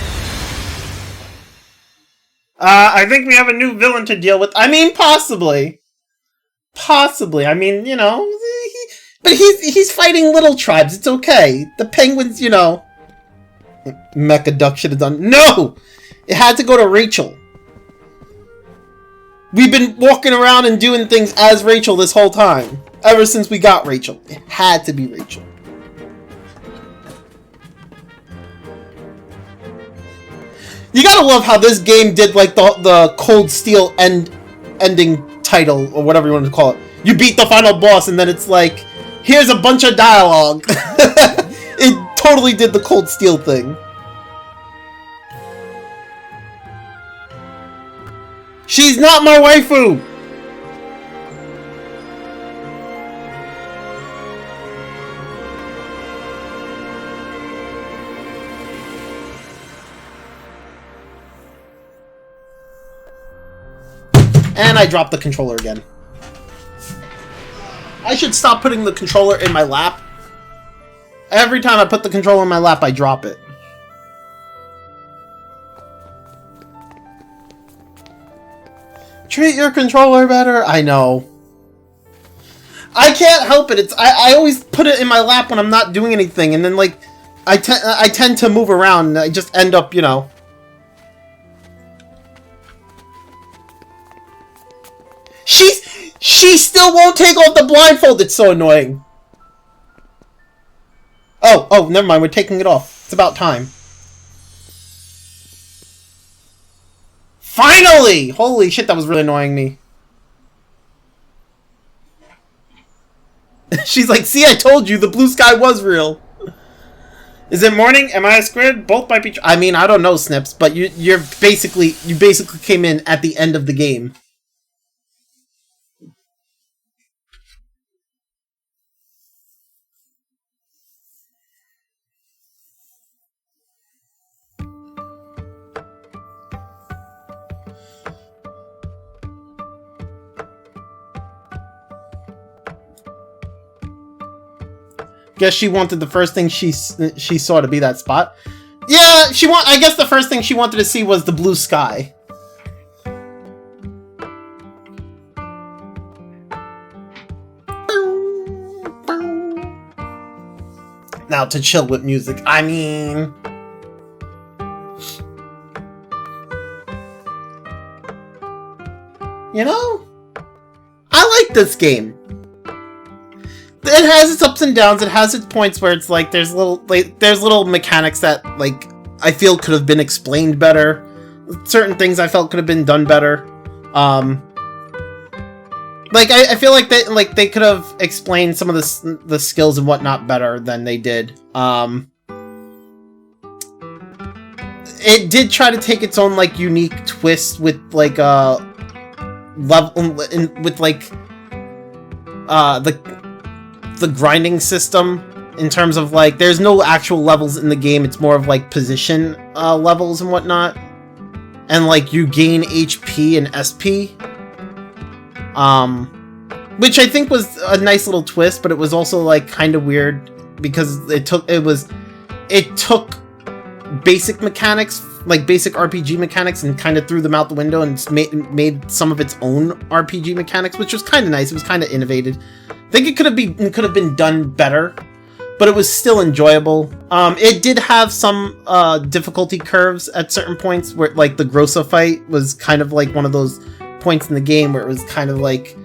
I think we have a new villain to deal with. I mean, possibly. Possibly. I mean, you know... But he's fighting little tribes. It's okay. The penguins, you know... Mecha Duck should have done... No! It had to go to Rachel. We've been walking around and doing things as Rachel this whole time. Ever since we got Rachel. It had to be Rachel. You gotta love how this game did like the Cold Steel ending title, or whatever you want to call it. You beat the final boss and then it's like, here's a bunch of dialogue. It totally did the Cold Steel thing. She's not my waifu! And I dropped the controller again. I should stop putting the controller in my lap. Every time I put the controller in my lap, I drop it. Treat your controller better. I know. I can't help it. I always put it in my lap when I'm not doing anything, and then like I tend to move around, and I just end up, you know. She still won't take off the blindfold. It's so annoying. Oh, never mind. We're taking it off. It's about time. Finally! Holy shit, that was really annoying me. She's like, see, I told you, the blue sky was real. Is it morning? Am I squared? Both might be. I mean, I don't know, Snips, but you basically came in at the end of the game. Guess she wanted the first thing she saw to be that spot. Yeah, I guess the first thing she wanted to see was the blue sky. Now to chill with music. I mean, you know, I like this game. It has its ups and downs. It has its points where it's like there's little mechanics that like I feel could have been explained better. Certain things I felt could have been done better. Like I feel like they could have explained some of the skills and whatnot better than they did. It did try to take its own like unique twist with like with like the grinding system, in terms of like there's no actual levels in the game. It's more of like position levels and whatnot, and like you gain HP and SP, which I think was a nice little twist, but it was also like kind of weird because it took basic mechanics, like basic RPG mechanics, and kind of threw them out the window and made some of its own RPG mechanics, which was kind of nice. It was kind of innovative. I think it could have been done better, but it was still enjoyable. It did have some difficulty curves at certain points where, like, the Grossa fight was kind of like one of those points in the game where it was kind of like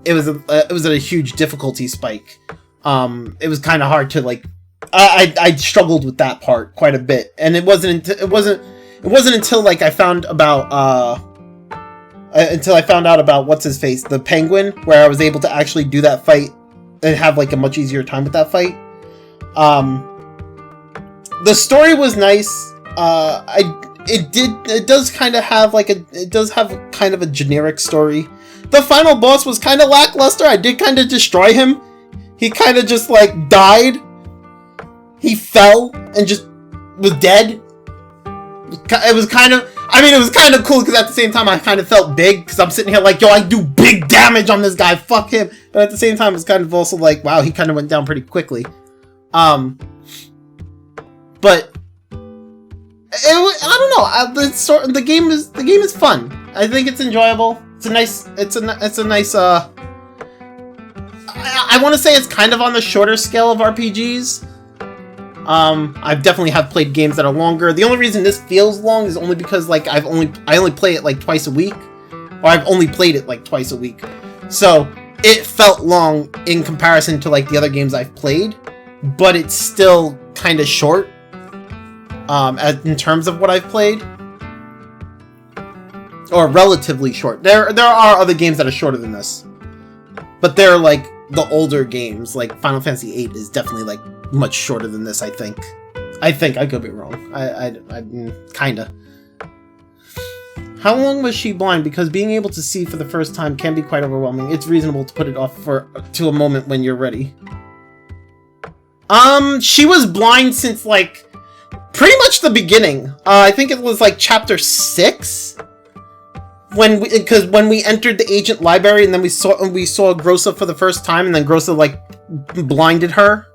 it was at a huge difficulty spike. It was kind of hard to like. I struggled with that part quite a bit, and it wasn't until like I found about what's his face, the penguin, where I was able to actually do that fight and have like a much easier time with that fight. The story was nice. It does have kind of a generic story. The final boss was kind of lackluster. I did kind of destroy him. He kind of just like died. He fell and just was dead. It was kind of cool because at the same time I kind of felt big because I'm sitting here like, yo, I do big damage on this guy, fuck him. But at the same time, it's kind of also like, wow, he kind of went down pretty quickly. But I don't know. The game is fun. I think it's enjoyable. It's a nice. I want to say it's kind of on the shorter scale of RPGs. I've definitely have played games that are longer. The only reason this feels long is only because like I only play it like twice a week, or I've only played it like twice a week, so it felt long in comparison to like the other games I've played, but it's still kind of short, in terms of what I've played, or relatively short. There are other games that are shorter than this, but they're like the older games. Like Final Fantasy VIII is definitely like much shorter than this, I think. I could be wrong. I kinda. How long was she blind? Because being able to see for the first time can be quite overwhelming. It's reasonable to put it off to a moment when you're ready. She was blind since like pretty much the beginning. I think it was like chapter 6 when we entered the agent library, and then we saw Grossa for the first time, and then Grossa like blinded her.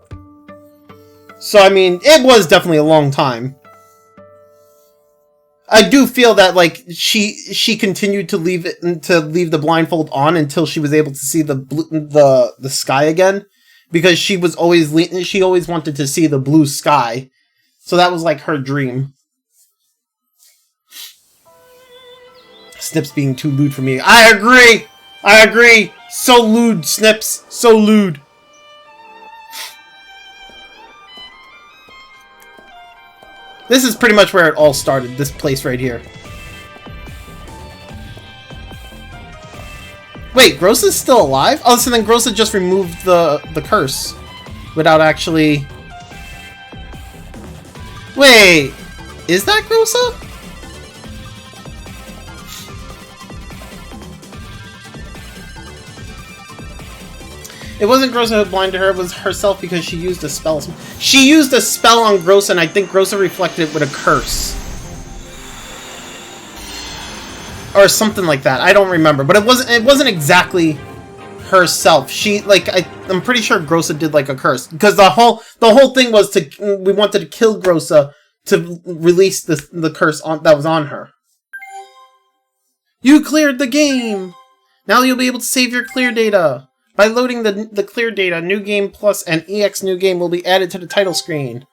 So, I mean, it was definitely a long time. I do feel that, like, she continued to leave the blindfold on until she was able to see the sky again, because she always wanted to see the blue sky. So that was, like, her dream. Snips being too lewd for me. I agree! So lewd, Snips. So lewd. This is pretty much where it all started, this place right here. Wait, Grossa's still alive? Oh, so then Grossa just removed the curse without actually... Wait, is that Grossa? It wasn't Grossa who blinded her, it was herself because she used a spell. She used a spell on Grossa, and I think Grossa reflected it with a curse. Or something like that. I don't remember, but it wasn't exactly herself. She I'm pretty sure Grossa did like a curse because the whole thing was we wanted to kill Grossa to release the curse that was on her. You cleared the game. Now you'll be able to save your clear data. By loading the clear data, New Game Plus and EX New Game will be added to the title screen.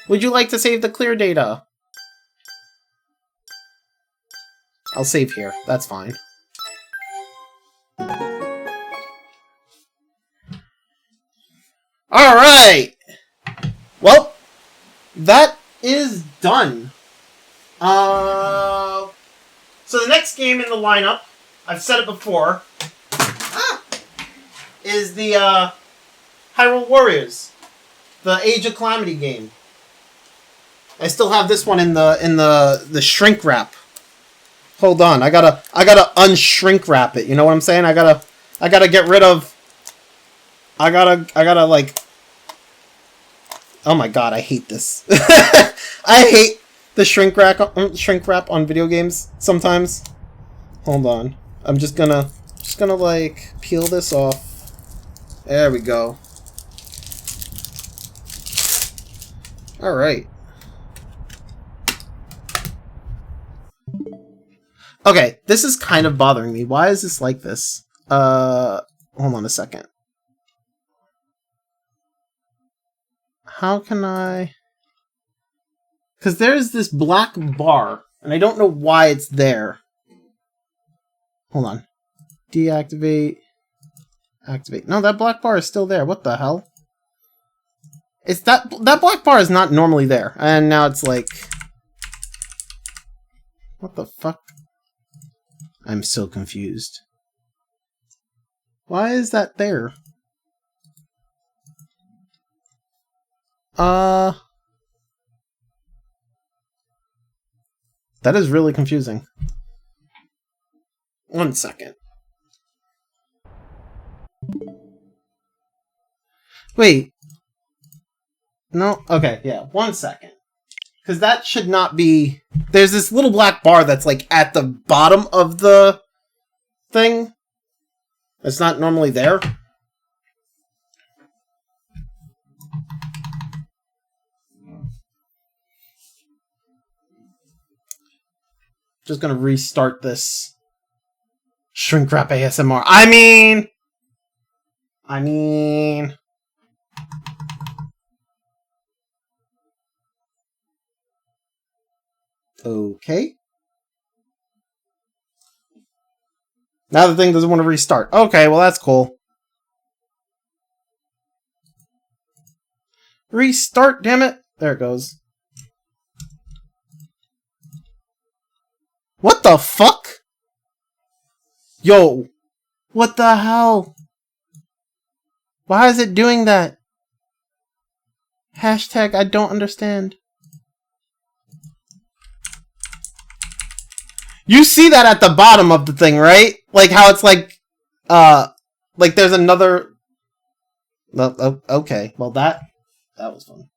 Would you like to save the clear data? I'll save here. That's fine. Alright! Well, that is done. So the next game in the lineup, I've said it before, is the Hyrule Warriors, the Age of Calamity game. I still have this one in the shrink wrap. Hold on, I gotta unshrink wrap it. You know what I'm saying? I gotta get rid of. I gotta like. Oh my god, I hate this. I hate the shrink wrap on video games sometimes. Hold on, I'm just gonna like peel this off. There we go. All right. Okay, this is kind of bothering me. Why is this like this? Hold on a second. How can I... Because there's this black bar, and I don't know why it's there. Hold on. Deactivate. Activate. No, that black bar is still there. What the hell? It's that black bar is not normally there, and now it's like... What the fuck? I'm so confused. Why is that there? That is really confusing. One second. Wait. No? Okay, yeah. 1 second. Because that should not be... There's this little black bar that's like at the bottom of the thing. It's not normally there. Just gonna restart this shrink wrap ASMR. I mean... Okay. Now the thing doesn't want to restart. Okay, well that's cool. Restart, damn it. There it goes. What the fuck? Yo. What the hell? Why is it doing that? Hashtag I don't understand. You see that at the bottom of the thing, right? Like how it's like there's another... Okay, well that was fun.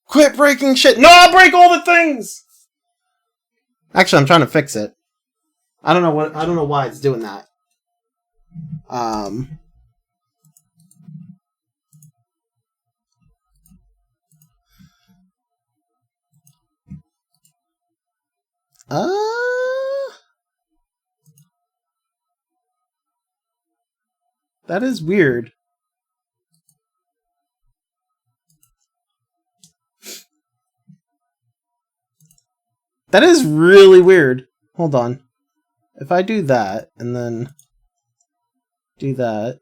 Quit breaking shit! No, I'll break all the things! Actually, I'm trying to fix it. I don't know why it's doing that. That is weird. That is really weird. Hold on. If I do that, and then do that.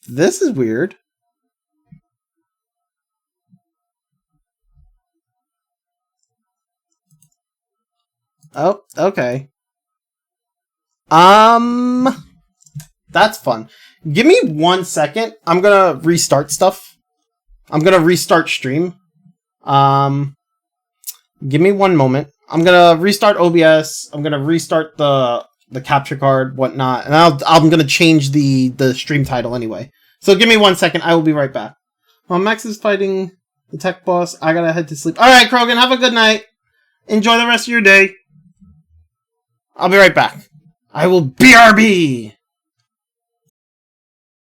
This is weird. Oh, okay. That's fun. Give me 1 second. I'm gonna restart stuff. I'm gonna restart stream. Give me 1 moment. I'm gonna restart OBS. I'm gonna restart the capture card, whatnot, and I'm gonna change the stream title anyway. So give me 1 second. I will be right back. While Max is fighting the tech boss, I gotta head to sleep. All right, Krogan, have a good night. Enjoy the rest of your day. I'll be right back. I will BRB!